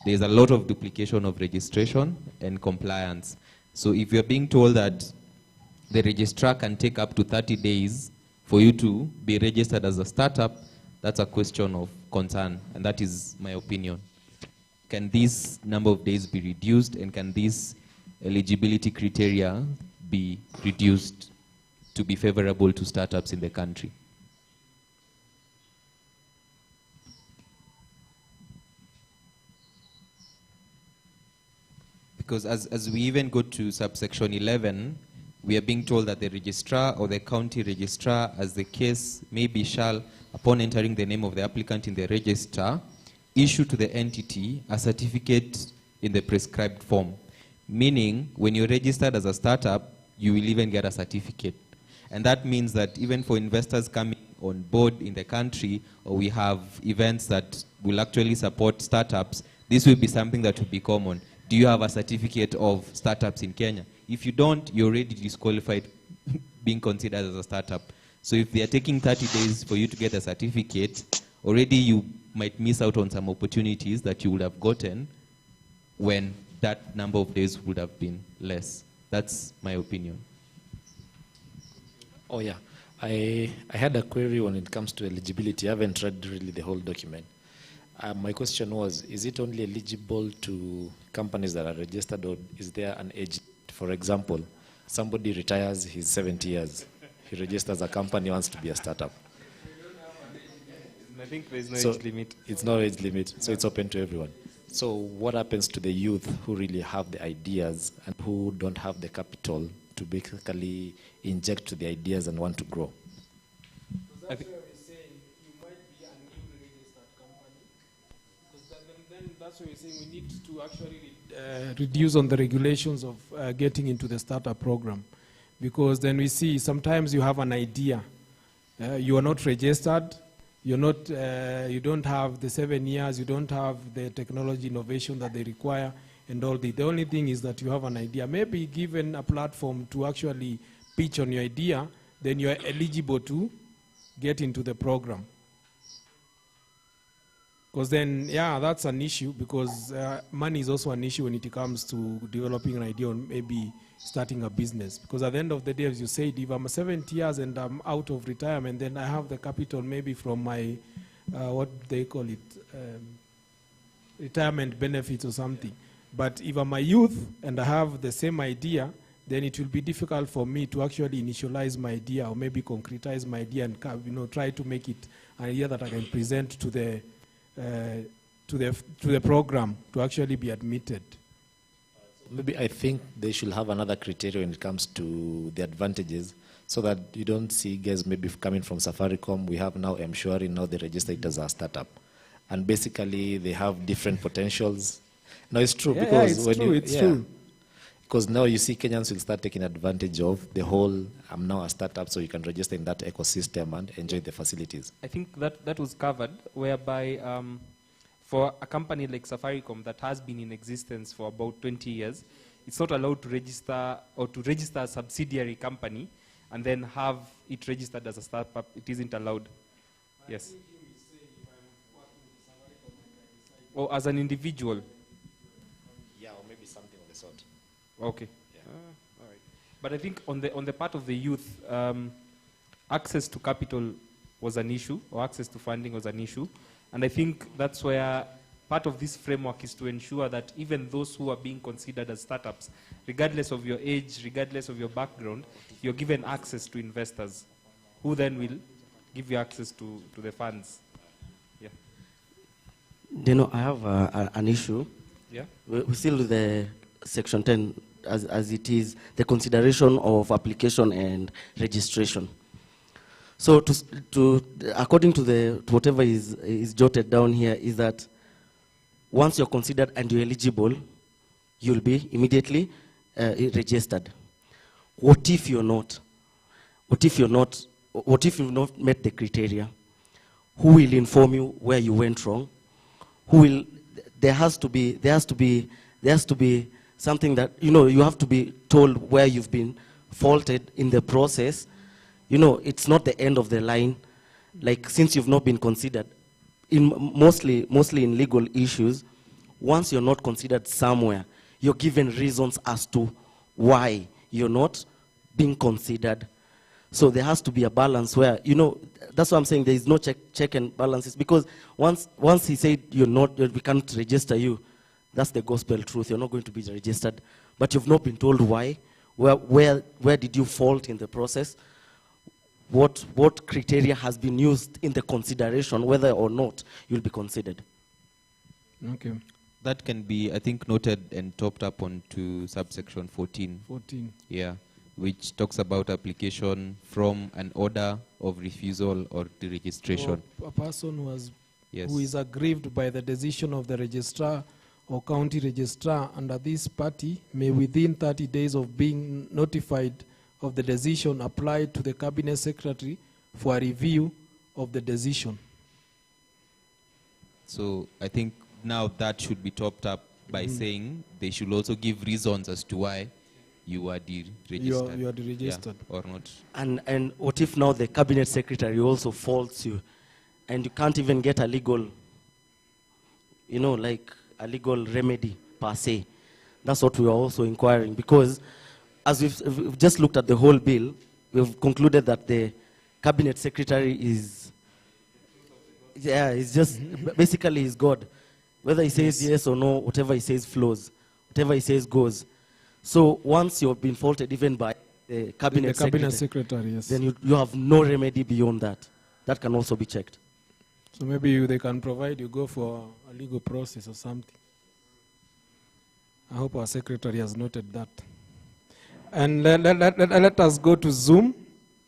There's a lot of duplication of registration and compliance. So if you're being told that the registrar can take up to 30 days for you to be registered as a startup, that's a question of concern, and that is my opinion. Can this number of days be reduced, and can these eligibility criteria be reduced to be favorable to startups in the country? Because as we even go to subsection 11, we are being told that the registrar or the county registrar, as the case may be, shall, upon entering the name of the applicant in the register, issue to the entity a certificate in the prescribed form. Meaning, when you're registered as a startup, you will even get a certificate. And that means that even for investors coming on board in the country, or we have events that will actually support startups, this will be something that will be common. Do you have a certificate of startups in Kenya? If you don't, you're already disqualified being considered as a startup. So if they are taking 30 days for you to get a certificate, already you might miss out on some opportunities that you would have gotten when that number of days would have been less. That's my opinion. Oh yeah, I had a query when it comes to eligibility. I haven't read really the whole document. My question was, is it only eligible to companies that are registered, or is there an age? For example, somebody retires, he's 70 years. He registers a company, wants to be a startup. I think there's no age limit. It's no age limit, so it's open to everyone. So what happens to the youth who really have the ideas and who don't have the capital to basically inject to the ideas and want to grow? That's where we're saying you might be a newly registered company. Because then that's where we're saying we need to actually reduce on the regulations of getting into the startup program. Because then we see sometimes you have an idea. You are not registered. You're not, you don't have the 7 years, you don't have the technology innovation that they require, and all the only thing is that you have an idea. Maybe given a platform to actually pitch on your idea, then you are eligible to get into the program. Because then, yeah, that's an issue, because money is also an issue when it comes to developing an idea or maybe starting a business. Because at the end of the day, as you said, if I'm 70 years and I'm out of retirement, then I have the capital maybe from my, what they call it, retirement benefits or something. But if I'm a youth and I have the same idea, then it will be difficult for me to actually initialize my idea or maybe concretize my idea and try to make it an idea that I can present to the program to actually be admitted. Maybe I think they should have another criteria when it comes to the advantages, so that you don't see guys maybe coming from Safaricom. We have now M-Shwari, now they register it as a startup. And basically they have different potentials. No, it's true. Because it's true. Because now you see Kenyans will start taking advantage of the whole, I'm now a startup, so you can register in that ecosystem and enjoy the facilities. I think that was covered, whereby for a company like Safaricom that has been in existence for about 20 years, it's not allowed to register or to register a subsidiary company and then have it registered as a startup. It isn't allowed. Yes. Or as an individual. Yeah, or maybe something of the sort. Okay. Yeah. All right. But I think on the part of the youth, access to capital was an issue, or access to funding was an issue. And I think that's where part of this framework is to ensure that even those who are being considered as startups, regardless of your age, regardless of your background, you're given access to investors who then will give you access to the funds. Yeah. I have an issue. Yeah. We still do the Section 10 as it is, the consideration of application and registration. So according to whatever is jotted down here, is that once you're considered and you're eligible, you'll be immediately registered. What if you're not? What if you've not met the criteria? Who will inform you where you went wrong? There has to be something that, you have to be told where you've been faulted in the process. It's not the end of the line. Like, since you've not been considered, mostly in legal issues, once you're not considered somewhere, you're given reasons as to why you're not being considered. So there has to be a balance where, that's what I'm saying, there is no check and balances, because once he said we can't register you, that's the gospel truth. You're not going to be registered, but you've not been told why. Where did you fault in the process? What criteria has been used in the consideration, whether or not you'll be considered? Okay. That can be, I think, noted and topped up onto subsection 14. 14. Yeah, which talks about application from an order of refusal or deregistration. Or a person who is aggrieved by the decision of the registrar or county registrar under this party may, within 30 days of being notified of the decision, apply to the cabinet secretary for a review of the decision. So I think now that should be topped up by saying they should also give reasons as to why you are deregistered. You are deregistered. Yeah, or not. And what if now the cabinet secretary also faults you and you can't even get a legal, like a legal remedy per se? That's what we are also inquiring, because as we've just looked at the whole bill, we've concluded that the cabinet secretary is just basically is God. Whether he says yes or no, whatever he says flows, whatever he says goes. So once you've been faulted even by the cabinet secretary, yes, then you have no remedy beyond that. That can also be checked. So maybe they can provide you go for a legal process or something. I hope our secretary has noted that. And let us go to Zoom,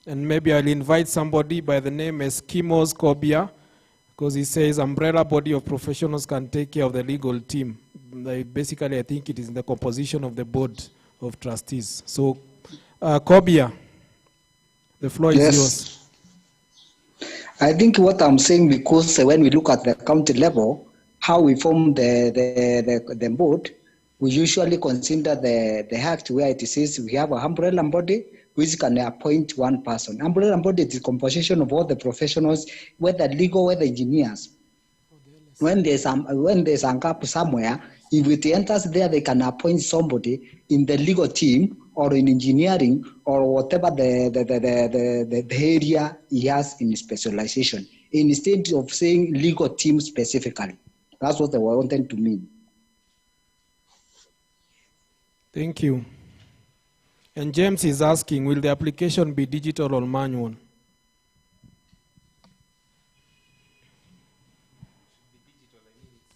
and maybe I'll invite somebody by the name Eskimos Kobia, because he says umbrella body of professionals can take care of the legal team. Basically, I think it is in the composition of the board of trustees. So, Kobia, the floor is yours. I think what I'm saying, because when we look at the county level, how we form the board, we usually consider the act where it says we have an umbrella body which can appoint one person. Umbrella body is the composition of all the professionals, whether legal, whether engineers. When there's a gap somewhere, if it enters there, they can appoint somebody in the legal team or in engineering or whatever the area he has in specialization, instead of saying legal team specifically. That's what they wanted to mean. Thank you. And James is asking, will the application be digital or manual?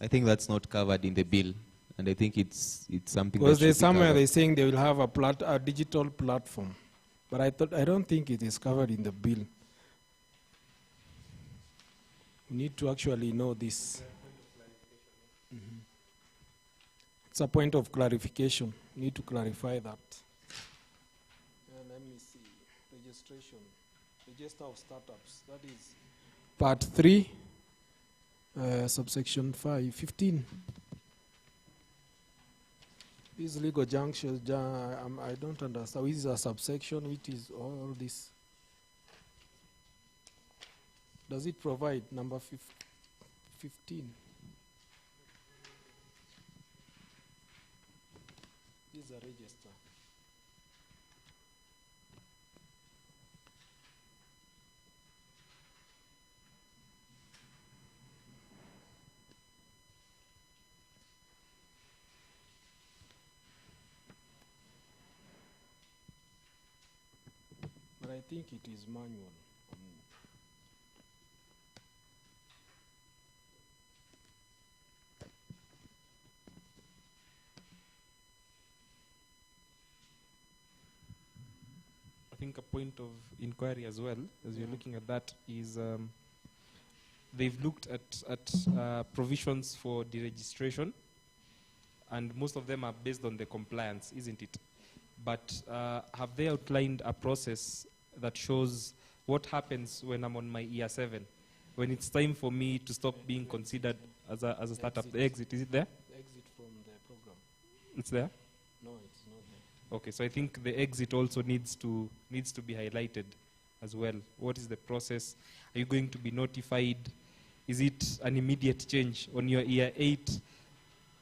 I think that's not covered in the bill, and I think it's something. Because that there's should be somewhere covered. they're saying they will have a digital platform, but I don't think it is covered in the bill. We need to actually know this. Mm-hmm. It's a point of clarification. We need to clarify that. And let me see. Registration. Register of startups. That is part 3, subsection 15. These legal junctions, I don't understand. Which is a subsection? Which is all this? Does it provide number 15? This is a register. But I think it is manual. I think a point of inquiry as well, as you're looking at that, is they've looked at provisions for deregistration, and most of them are based on the compliance, isn't it? But have they outlined a process that shows what happens when I'm on my year 7, when it's time for me to stop being considered as a startup? The exit, is it there? The exit from the program. It's there? No, it's not there. Okay, so I think the exit also needs to be highlighted as well. What is the process? Are you going to be notified? Is it an immediate change on your year 8?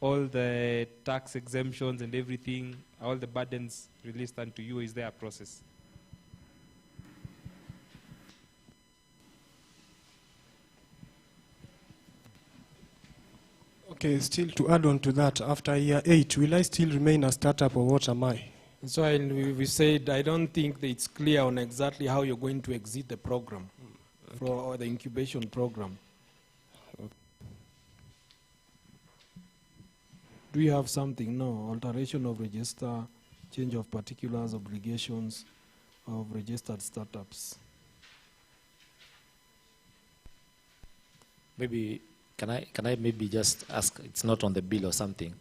All the tax exemptions and everything, all the burdens released unto you, is there a process? Okay, still to add on to that, after year 8, will I still remain a startup or what am I? So we said, I don't think that it's clear on exactly how you're going to exit the program, for the incubation program. Do you have something? No. Alteration of register, change of particulars, obligations of registered startups. Maybe, can I maybe just ask, it's not on the bill or something,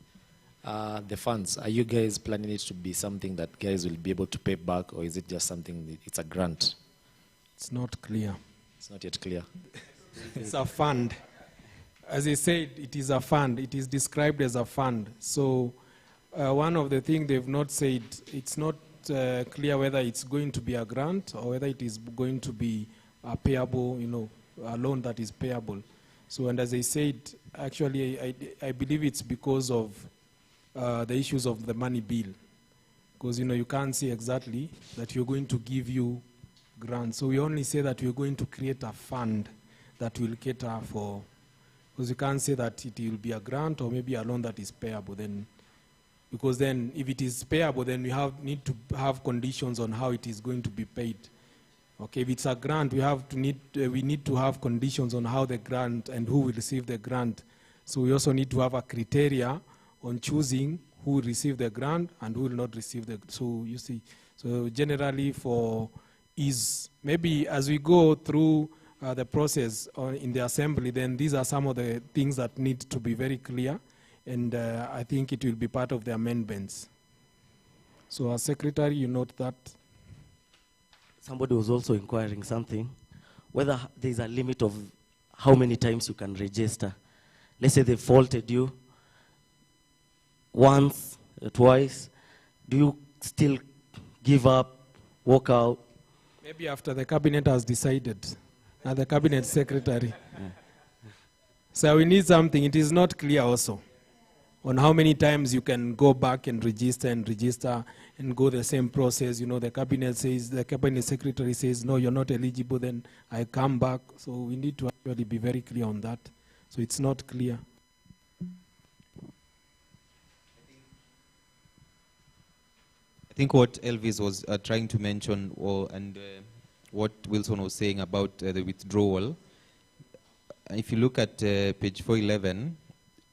the funds, are you guys planning it to be something that guys will be able to pay back, or is it just something, it's a grant? It's not clear. It's not yet clear. It's a fund. As I said, it is a fund. It is described as a fund. So one of the things they've not said, it's not clear whether it's going to be a grant or whether it is going to be a payable, a loan that is payable. So, and as I said, actually, I believe it's because of the issues of the money bill. Because, you can't say exactly that you're going to give you grants. So we only say that we're going to create a fund that will cater for. Because you can't say that it will be a grant or maybe a loan that is payable. Then, because then if it is payable, then we need to have conditions on how it is going to be paid. Okay, if it's a grant, we need to have conditions on how the grant and who will receive the grant. So we also need to have a criteria on choosing who will receive the grant and who will not receive the. So you see, so generally for ease, maybe as we go through the process in the assembly, then these are some of the things that need to be very clear, and I think it will be part of the amendments. So as secretary, you note that. Somebody was also inquiring something, whether there's a limit of how many times you can register. Let's say they faulted you. once, twice, do you still give up, walk out? Maybe after the cabinet has decided, and the cabinet secretary. So we need something. It is not clear also on how many times you can go back and register and go the same process. You know, the cabinet says, the cabinet secretary says, no, you're not eligible, then I come back. So we need to actually be very clear on that. So it's not clear. I think what Elvis was trying to mention, and what Wilson was saying about the withdrawal, if you look at page 411,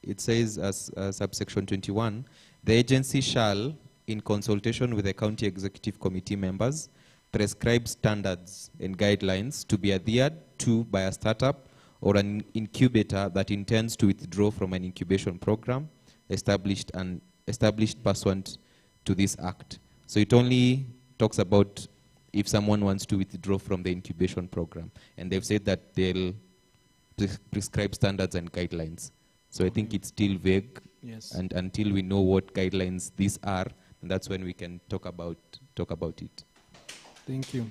it says as subsection 21, the agency shall, in consultation with the county executive committee members, prescribe standards and guidelines to be adhered to by a startup or an incubator that intends to withdraw from an incubation program established pursuant to this act. So it only talks about if someone wants to withdraw from the incubation program. And they've said that they'll prescribe standards and guidelines. So I think it's still vague. Yes. And until we know what guidelines these are, and that's when we can talk about it. Thank you.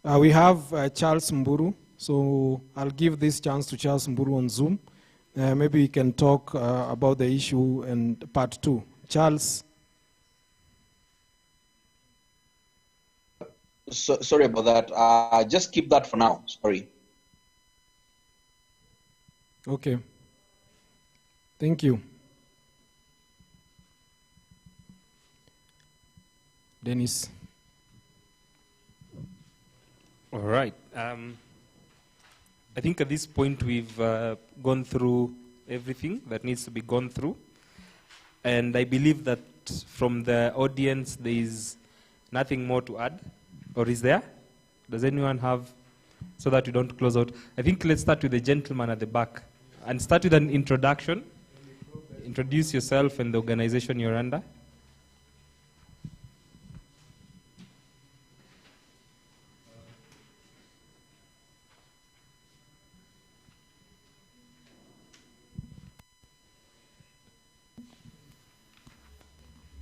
We have Charles Mburu. So I'll give this chance to Charles Mburu on Zoom. Maybe we can talk about the issue in part 2. Charles. Sorry about that. Just keep that for now. Sorry. Okay. Thank you. Dennis. All right. I think at this point we've gone through everything that needs to be gone through. And I believe that from the audience there is nothing more to add. Or is there? Does anyone have, so that we don't close out? I think let's start with the gentleman at the back. And start with an introduction. Introduce yourself and the organization you're under.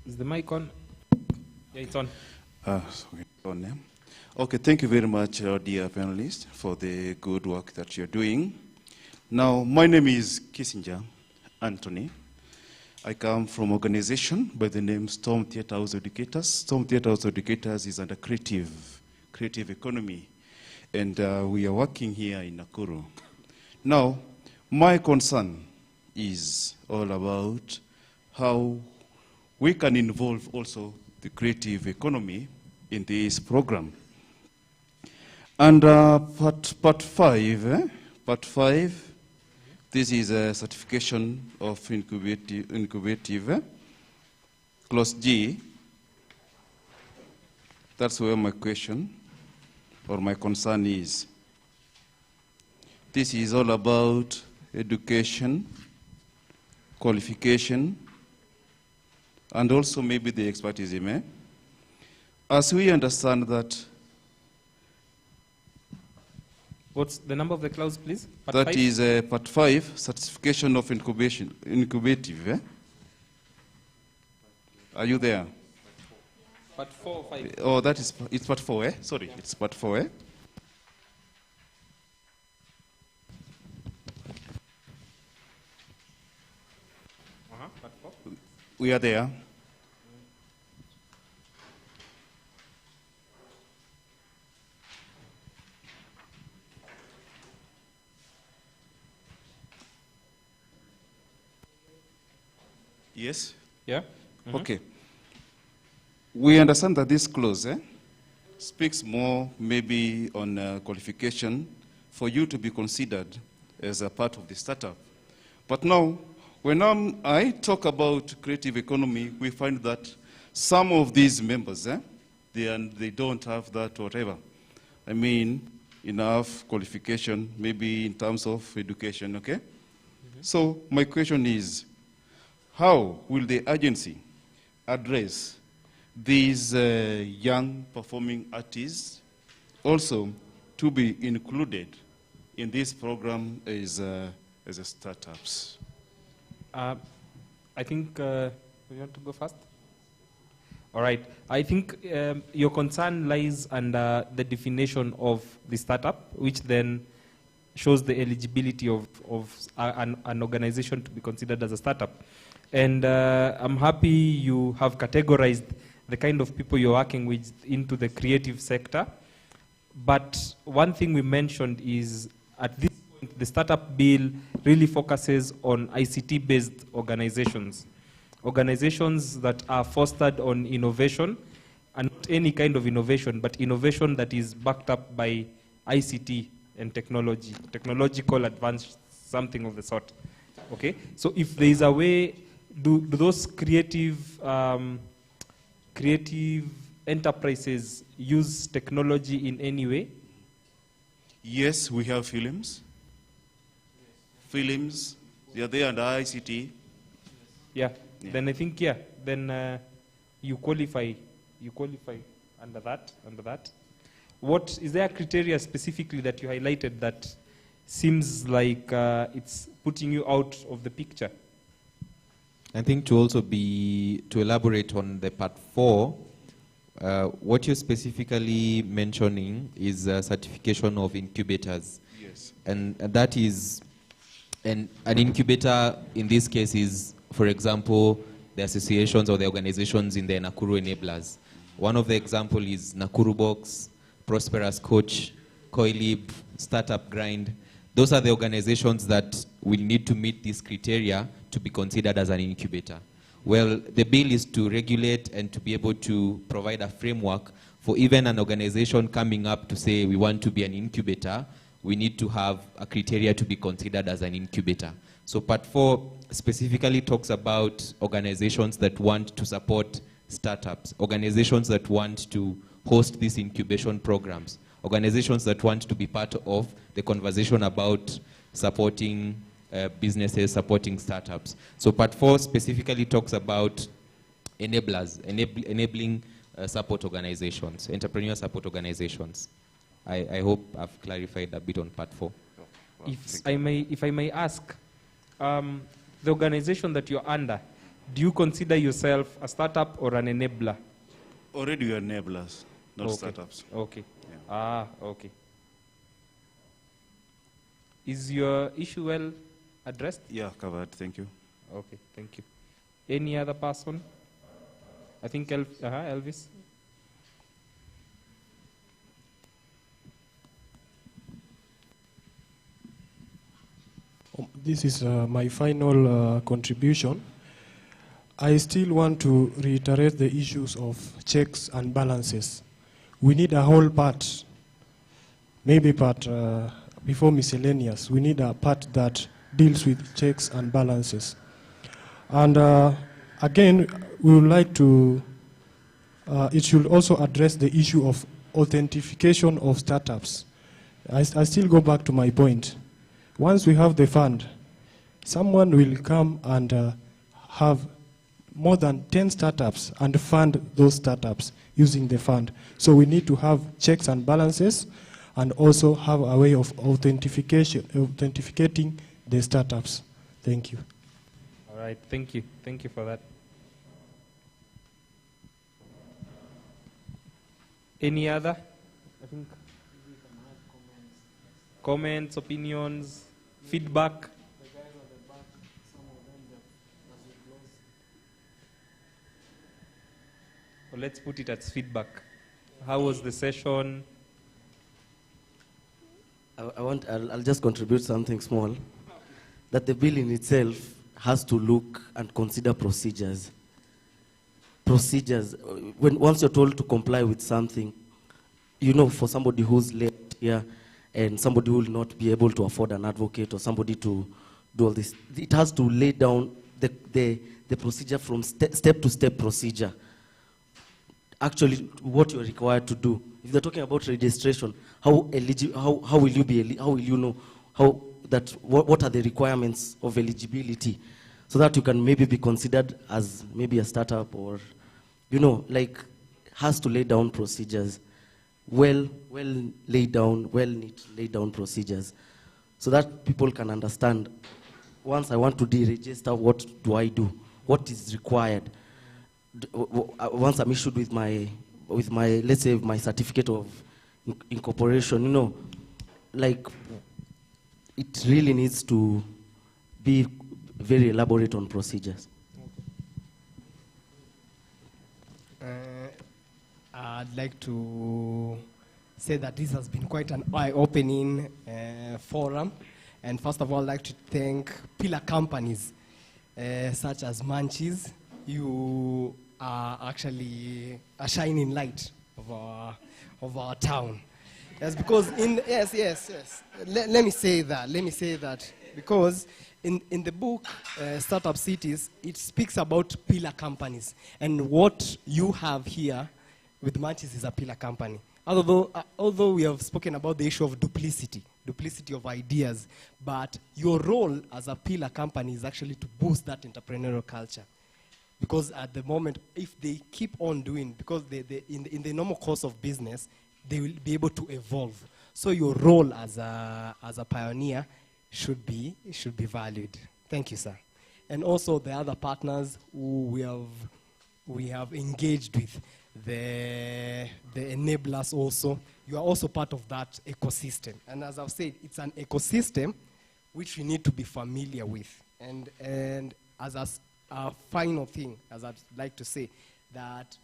Is the mic on? Yeah, it's on. Okay, thank you very much, dear panelists, for the good work that you're doing. Now, my name is Kissinger Anthony. I come from an organization by the name Storm Theatre House Educators. Storm Theatre House Educators is under creative economy, and we are working here in Nakuru. Now, my concern is all about how we can involve also the creative economy in this program. And part 5, this is a certification of incubative, clause G. That's where my question or my concern is. This is all about education, qualification, and also maybe the expertise. As we understand that. What's the number of the clause, please? Part 5? Is part 5, certification of incubative. Are you there? Part 4 or 5? Oh, it's part 4, Sorry, it's part 4, Part 4? We are there. Yes? Yeah? Okay. We understand that this clause speaks more maybe on qualification for you to be considered as a part of the startup. But now, when I talk about creative economy, we find that some of these members, they don't have that whatever. I mean, enough qualification, maybe in terms of education, okay? So my question is, how will the agency address these young performing artists also to be included in this program as a startups? I think you want to go first? All right. I think your concern lies under the definition of the startup, which then shows the eligibility of an organization to be considered as a startup. And I'm happy you have categorized the kind of people you're working with into the creative sector. But one thing we mentioned is at this point, the startup bill really focuses on ICT-based organizations. Organizations that are fostered on innovation, and not any kind of innovation, but innovation that is backed up by ICT and technology, technological advance, something of the sort. Okay, so if there is a way, do those creative enterprises use technology in any way? Yes, we have films. Films, they are there under ICT. Yeah. Then I think, yeah, then you qualify under that. What, is there a criteria specifically that you highlighted that seems like it's putting you out of the picture? I think to elaborate on the part 4, what you're specifically mentioning is certification of incubators. Yes. And that is, and an incubator in this case is, for example, the associations or the organizations in the Nakuru enablers. One of the examples is Nakuru Box, Prosperous Coach, CoELIB, Startup Grind. Those are the organizations that will need to meet this criteria to be considered as an incubator. Well, the bill is to regulate and to be able to provide a framework for even an organization coming up to say we want to be an incubator. We need to have a criteria to be considered as an incubator. So part 4 specifically talks about organizations that want to support startups, organizations that want to host these incubation programs, organizations that want to be part of the conversation about supporting businesses, supporting startups. So part 4 specifically talks about enablers, enabling support organizations, entrepreneur support organizations. I hope I've clarified a bit on part 4. If I may ask, the organization that you're under, do you consider yourself a startup or an enabler? Already we are enablers, not okay. startups. Okay. Yeah. Okay. Is your issue well addressed? Yeah, covered. Thank you. Okay, thank you. Any other person? I think Elvis. This is my final contribution. I still want to reiterate the issues of checks and balances. We need a whole part, maybe part before miscellaneous. We need a part that deals with checks and balances. And again, we would like to, it should also address the issue of authentication of startups. I still go back to my point. Once we have the fund, someone will come and have more than 10 startups and fund those startups using the fund. So we need to have checks and balances and also have a way of authenticating the startups. Thank you. All right, thank you. Thank you for that. Any other? I think comments, opinions, feedback. Well, let's put it as feedback. How was the session? I'll just contribute something small. That the bill in itself has to look and consider procedures. Procedures. Once you're told to comply with something, you know, for somebody who's late here and somebody who will not be able to afford an advocate or somebody to do all this, it has to lay down the procedure from step to step procedure. Actually, what you're required to do. If they're talking about registration, how will you be? How will you know what are the requirements of eligibility, so that you can maybe be considered as maybe a startup, or, you know, like, has to lay down procedures, well laid down procedures, so that people can understand. Once I want to deregister, what do I do? what is required. Once I'm issued with my, let's say, my certificate of incorporation, you know, like, it really needs to be very elaborate on procedures. I'd like to say that this has been quite an eye-opening forum. And first of all, I'd like to thank pillar companies such as Munchies. You are actually a shining light of our town. Yes, because yes. Let me say that because in the book Startup Cities, it speaks about pillar companies, and what you have here with Munchies is a pillar company. Although we have spoken about the issue of duplicity of ideas, but your role as a pillar company is actually to boost that entrepreneurial culture. Because at the moment, if they keep on doing, because in the normal course of business, they will be able to evolve. So your role as a pioneer should be valued. Thank you, sir. And also the other partners who we have engaged with, the enablers also. You are also part of that ecosystem. And as I've said, it's an ecosystem which we need to be familiar with. And as a final thing, as I'd like to say, that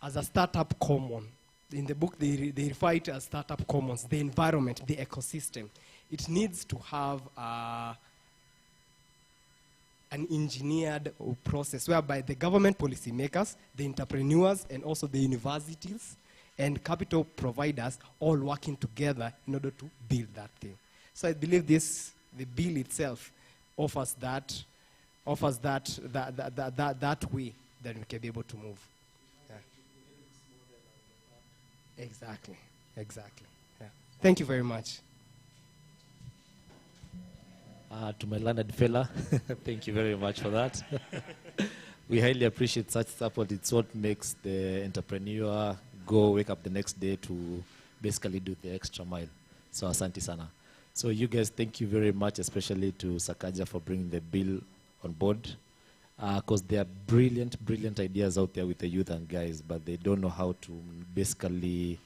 as a startup common, in the book they refer it as startup commons, the environment, the ecosystem. It needs to have an engineered process whereby the government policymakers, the entrepreneurs, and also the universities and capital providers all working together in order to build that thing. So I believe the bill itself offers that way that we can be able to move. Yeah. Exactly. Yeah. Thank you very much. To my learned fella, thank you very much for that. We highly appreciate such support. It's what makes the entrepreneur wake up the next day to basically do the extra mile. So asante sana. So you guys, thank you very much, especially to Sakaja for bringing the bill on board. Because there are brilliant ideas out there with the youth and guys, but they don't know how to basically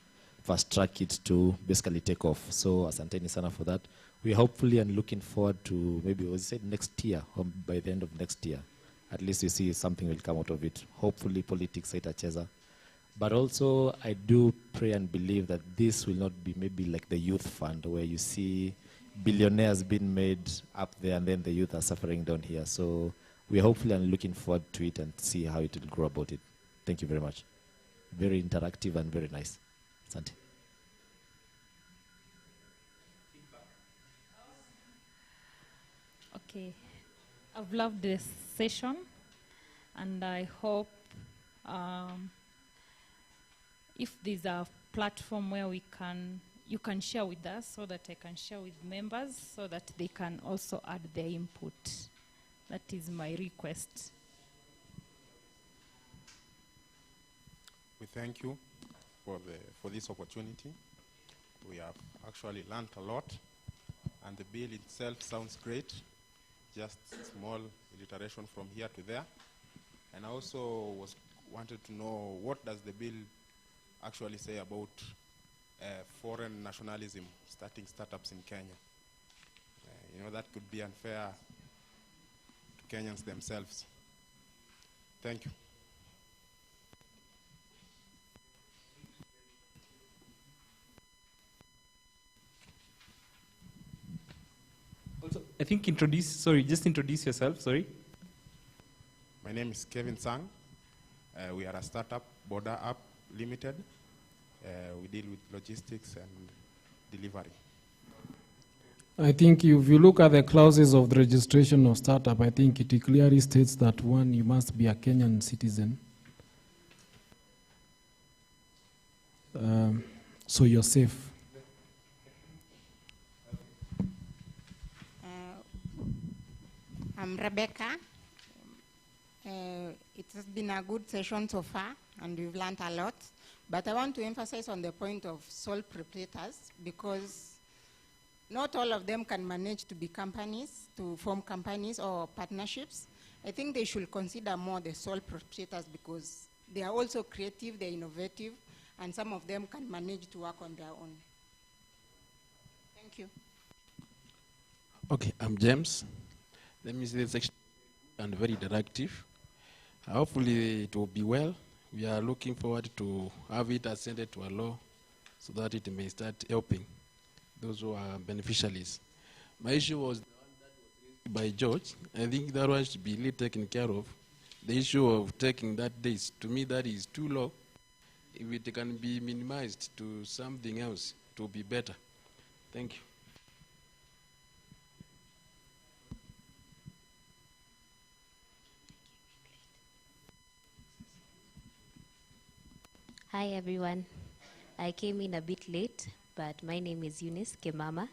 fast track it to basically take off. So asanteni sana for that. We hopefully are looking forward to maybe, was it next year, or by the end of next year, at least we see something will come out of it. Hopefully politics itacheza. But also I do pray and believe that this will not be maybe like the youth fund where you see billionaires being made up there and then the youth are suffering down here. So we hopefully are looking forward to it and see how it will grow about it. Thank you very much. Very interactive and very nice. Asante. Okay, I've loved this session, and I hope if there's a platform where you can share with us, so that I can share with members, so that they can also add their input. That is my request. We thank you for this opportunity. We have actually learned a lot, and the bill itself sounds great. Just small iteration from here to there. And I also wanted to know, what does the bill actually say about foreign nationalism starting startups in Kenya? That could be unfair to Kenyans themselves. Thank you. I think just introduce yourself, sorry. My name is Kevin Sang. We are a startup, Border App Limited. We deal with logistics and delivery. I think if you look at the clauses of the registration of startup, I think it clearly states that one, you must be a Kenyan citizen. So you're safe. I'm Rebecca. It has been a good session so far, and we've learned a lot. But I want to emphasize on the point of sole proprietors, because not all of them can manage to be companies, to form companies or partnerships. I think they should consider more the sole proprietors because they are also creative, they're innovative, and some of them can manage to work on their own. Thank you. Okay, I'm James. Let me say this section and very interactive. Hopefully it will be well. We are looking forward to have it ascended to a law so that it may start helping those who are beneficiaries. My issue was the one that was raised by George. I think that one should be really taken care of. The issue of taking that days, to me that is too low. If it can be minimized to something else, it will be better. Thank you. Hi everyone. I came in a bit late, but my name is Eunice Kemama.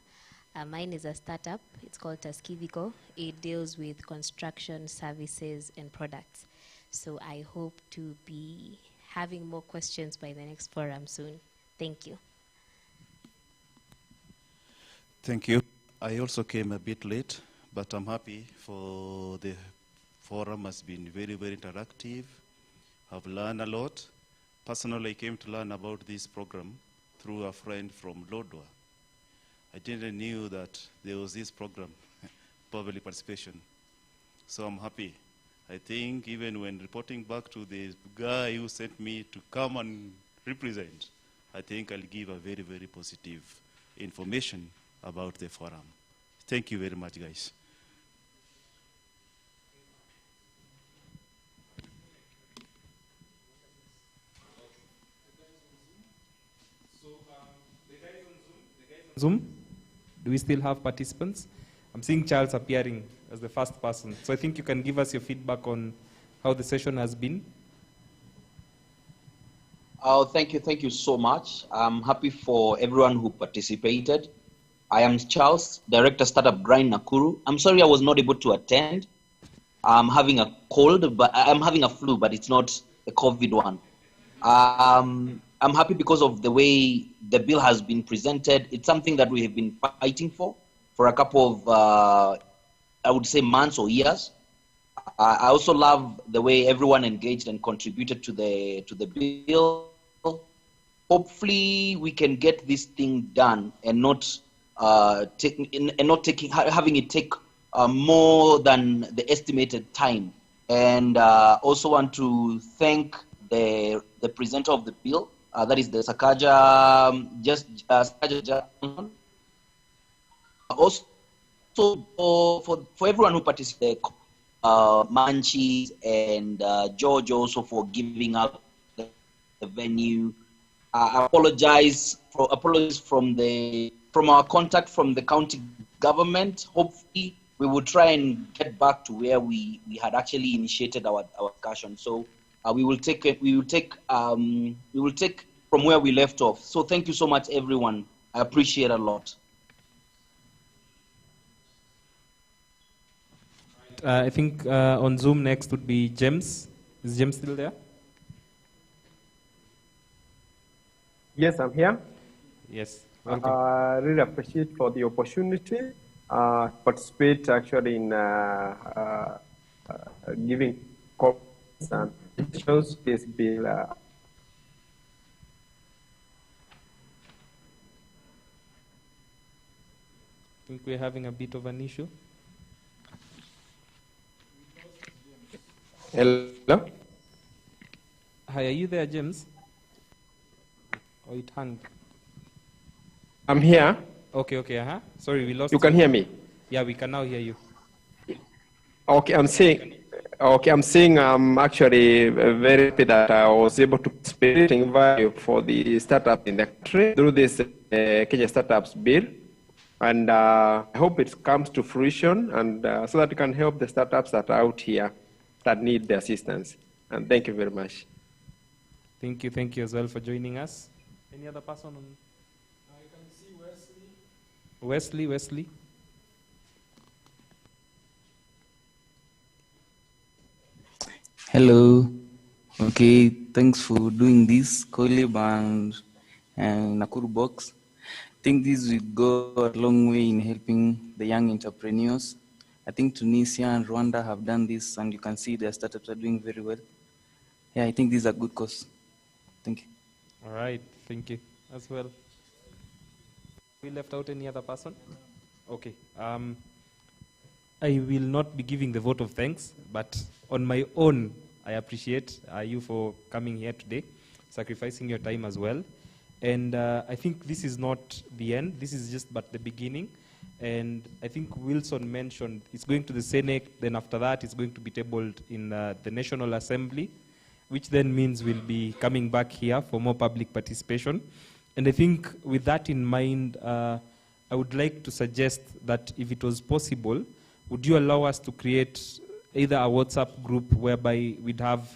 Mine is a startup. It's called Taskivico. It deals with construction services and products. So I hope to be having more questions by the next forum soon. Thank you. Thank you. I also came a bit late, but I'm happy for the forum has been very, very interactive. I've learned a lot. Personally, I came to learn about this program through a friend from Lodwa. I didn't know that there was this program, public participation. So I'm happy. I think even when reporting back to the guy who sent me to come and represent, I think I'll give a very, very positive information about the forum. Thank you very much, guys. Zoom, do we still have participants? I'm seeing Charles appearing as the first person. So I think you can give us your feedback on how the session has been. Oh, thank you so much. I'm happy for everyone who participated. I am Charles, Director Startup Grind Nakuru. I'm sorry I was not able to attend. I'm having a cold, but I'm having a flu, but it's not a COVID one. I'm happy because of the way the bill has been presented. It's something that we have been fighting for a couple of, I would say, months or years. I also love the way everyone engaged and contributed to the bill. Hopefully, we can get this thing done and not having it take more than the estimated time. And also want to thank the presenter of the bill, that is the Sakaja, Sakaja. Also for everyone who participated, Manchis and George also for giving up the venue. I apologize from our contact from the county government. Hopefully, we will try and get back to where we had actually initiated our discussion. So we will take from where we left off. So thank you so much, everyone. I appreciate it a lot. I think on Zoom next would be James. Is James still there? Yes, I'm here. Yes. I really appreciate for the opportunity to participate actually in giving comments and suggestions. This bill. I think we're having a bit of an issue. Hello? Hi, are you there, James? Oh, it hung. I'm here. Okay, Sorry, we lost you. Can hear me? Yeah, we can now hear you. Okay, I'm saying I'm actually very happy that I was able to participate in value for the startup in the country through this Kenya Startups Bill. And I hope it comes to fruition and so that it can help the startups that are out here that need the assistance. And thank you very much. Thank you as well for joining us. Any other person on? I can see Wesley. Hello. Okay, thanks for doing this, CoELIB and Nakuru Box. I think this will go a long way in helping the young entrepreneurs I think Tunisia and Rwanda have done this, and you can see their startups are doing very well. Yeah, I think this is a good cause. Thank you. All right, thank you as well. We left out any other person? Okay. I will not be giving the vote of thanks, but on my own, I appreciate you for coming here today, sacrificing your time as well. And I think this is not the end. This is just but the beginning. And I think Wilson mentioned it's going to the Senate, then after that it's going to be tabled in the National Assembly, which then means we'll be coming back here for more public participation. And I think with that in mind, I would like to suggest that if it was possible, would you allow us to create either a WhatsApp group whereby we'd have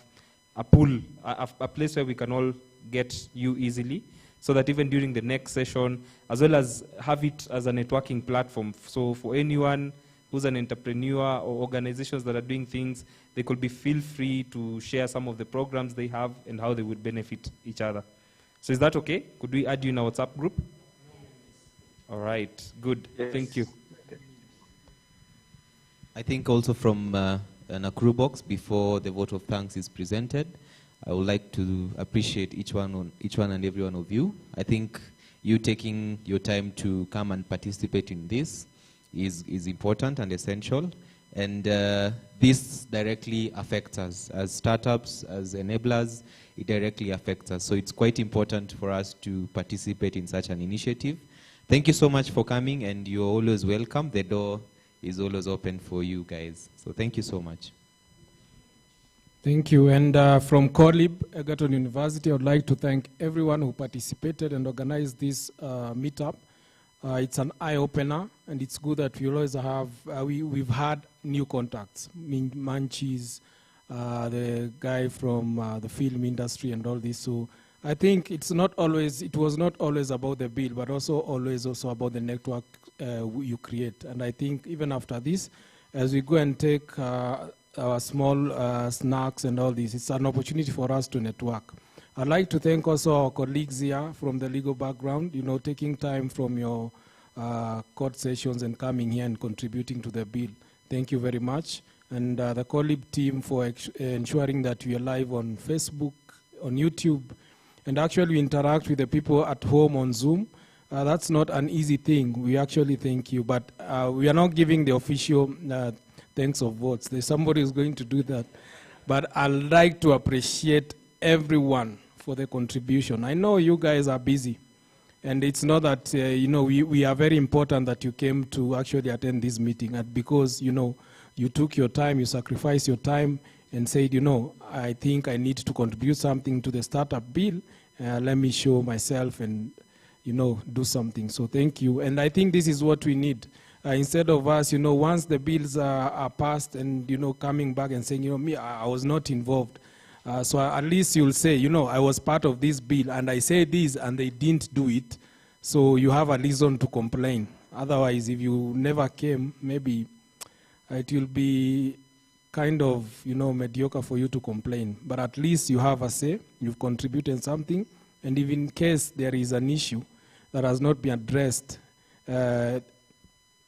a pool, a place where we can all get you easily, so that even during the next session, as well as have it as a networking platform. So for anyone who's an entrepreneur or organizations that are doing things, they could be feel free to share some of the programs they have and how they would benefit each other. So is that okay? Could we add you in our WhatsApp group? All right, good. Yes. Thank you. I think also from Nakuru box, before the vote of thanks is presented, I would like to appreciate each one and every one of you. I think you taking your time to come and participate in this is important and essential. And this directly affects us as startups, as enablers. It directly affects us. So it's quite important for us to participate in such an initiative. Thank you so much for coming, and you're always welcome. The door is always open for you guys. So thank you so much. Thank you. And from CoELIB-Egerton University, I would like to thank everyone who participated and organized this meetup. It's an eye-opener, and it's good that we always have, we've had new contacts, Manchis, the guy from the film industry and all this. So I think it was not always about the bill, but always about the network you create. And I think even after this, as we go and take our small snacks and all this, it's an opportunity for us to network. I'd like to thank also our colleagues here from the legal background, taking time from your court sessions and coming here and contributing to the bill. Thank you very much. And the CoELIB team for ensuring that we are live on Facebook, on YouTube, and actually interact with the people at home on Zoom. That's not an easy thing. We actually thank you, but we are not giving the official thanks of votes. There's somebody who's going to do that. But I'd like to appreciate everyone for the contribution. I know you guys are busy, and it's not that, we are very important that you came to actually attend this meeting, and because, you took your time, you sacrificed your time, and said, I think I need to contribute something to the startup bill. Let me show myself and, do something. So thank you. And I think this is what we need. Instead of us, once the bills are passed and, coming back and saying, me, I was not involved. So at least you'll say, I was part of this bill and I said this and they didn't do it. So you have a reason to complain. Otherwise, if you never came, maybe it will be kind of, mediocre for you to complain. But at least you have a say, you've contributed something, and if in case there is an issue that has not been addressed,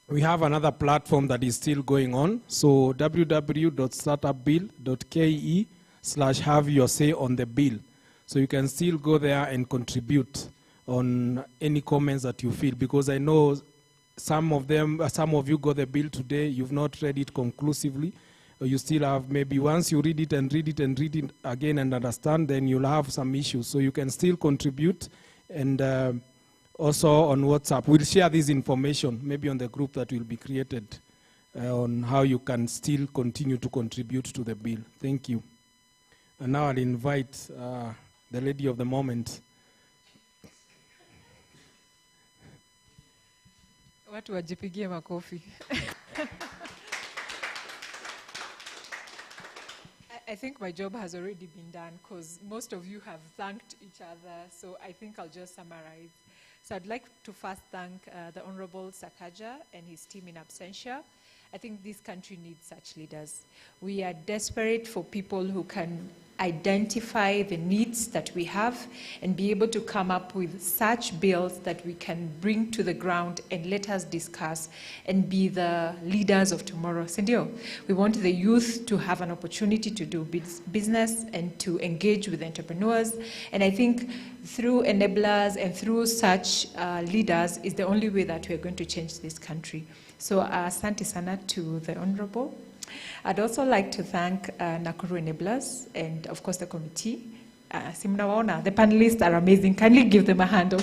we have another platform that is still going on. So www.startupbill.ke/have your say on the bill. So you can still go there and contribute on any comments that you feel, because I know some of you got the bill today, you've not read it conclusively. You still have, maybe once you read it and read it and read it again and understand, then you'll have some issues. So you can still contribute, and also on WhatsApp. We'll share this information, maybe on the group that will be created, on how you can still continue to contribute to the bill. Thank you. And now I'll invite the lady of the moment. Watu wajipigie makofi. I think my job has already been done because most of you have thanked each other, so I think I'll just summarize. So I'd like to first thank the Honorable Sakaja and his team in absentia. I think this country needs such leaders. We are desperate for people who can identify the needs that we have, and be able to come up with such bills that we can bring to the ground and let us discuss and be the leaders of tomorrow. Sindio, we want the youth to have an opportunity to do business and to engage with entrepreneurs. And I think through enablers and through such leaders is the only way that we're going to change this country. So asante sana to the Honorable. I'd also like to thank Nakuru Enablers and, of course, the committee. The panelists are amazing. Kindly give them a hand of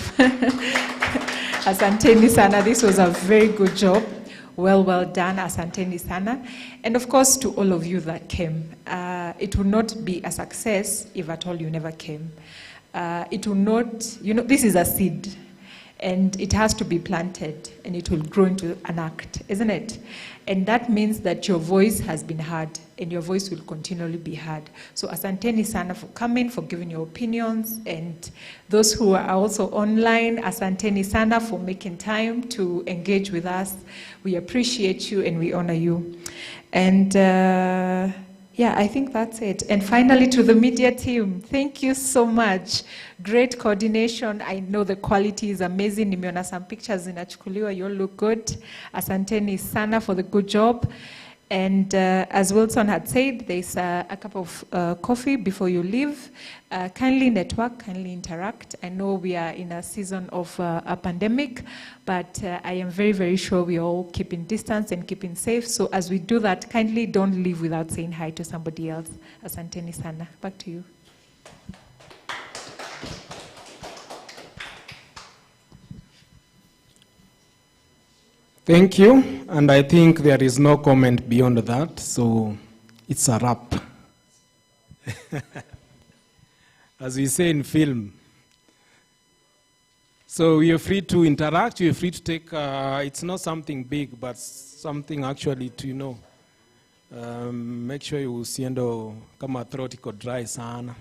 asanteni sana. This was a very good job. Well done, asanteni sana. And, of course, to all of you that came. It would not be a success if at all you never came. It will not, this is a seed. And it has to be planted, and it will grow into an act, isn't it? And that means that your voice has been heard, and your voice will continually be heard. So asanteni sana for coming, for giving your opinions, and those who are also online, asanteni sana for making time to engage with us. We appreciate you, and we honor you. And yeah, I think that's it. And finally, to the media team, thank you so much. Great coordination. I know the quality is amazing. Nimeona some pictures zinachukuliwa. You all look good. Asanteni sana for the good job. And as Wilson had said, there's a cup of coffee before you leave. Kindly network, kindly interact. I know we are in a season of a pandemic, but I am very, very sure we are all keeping distance and keeping safe. So as we do that, kindly don't leave without saying hi to somebody else. Asanteni sana. Back to you. Thank you, and I think there is no comment beyond that, so it's a wrap. As we say in film. So you're free to interact, you're free to take, it's not something big, but something actually to, make sure you usiendo kama throat iko dry sana.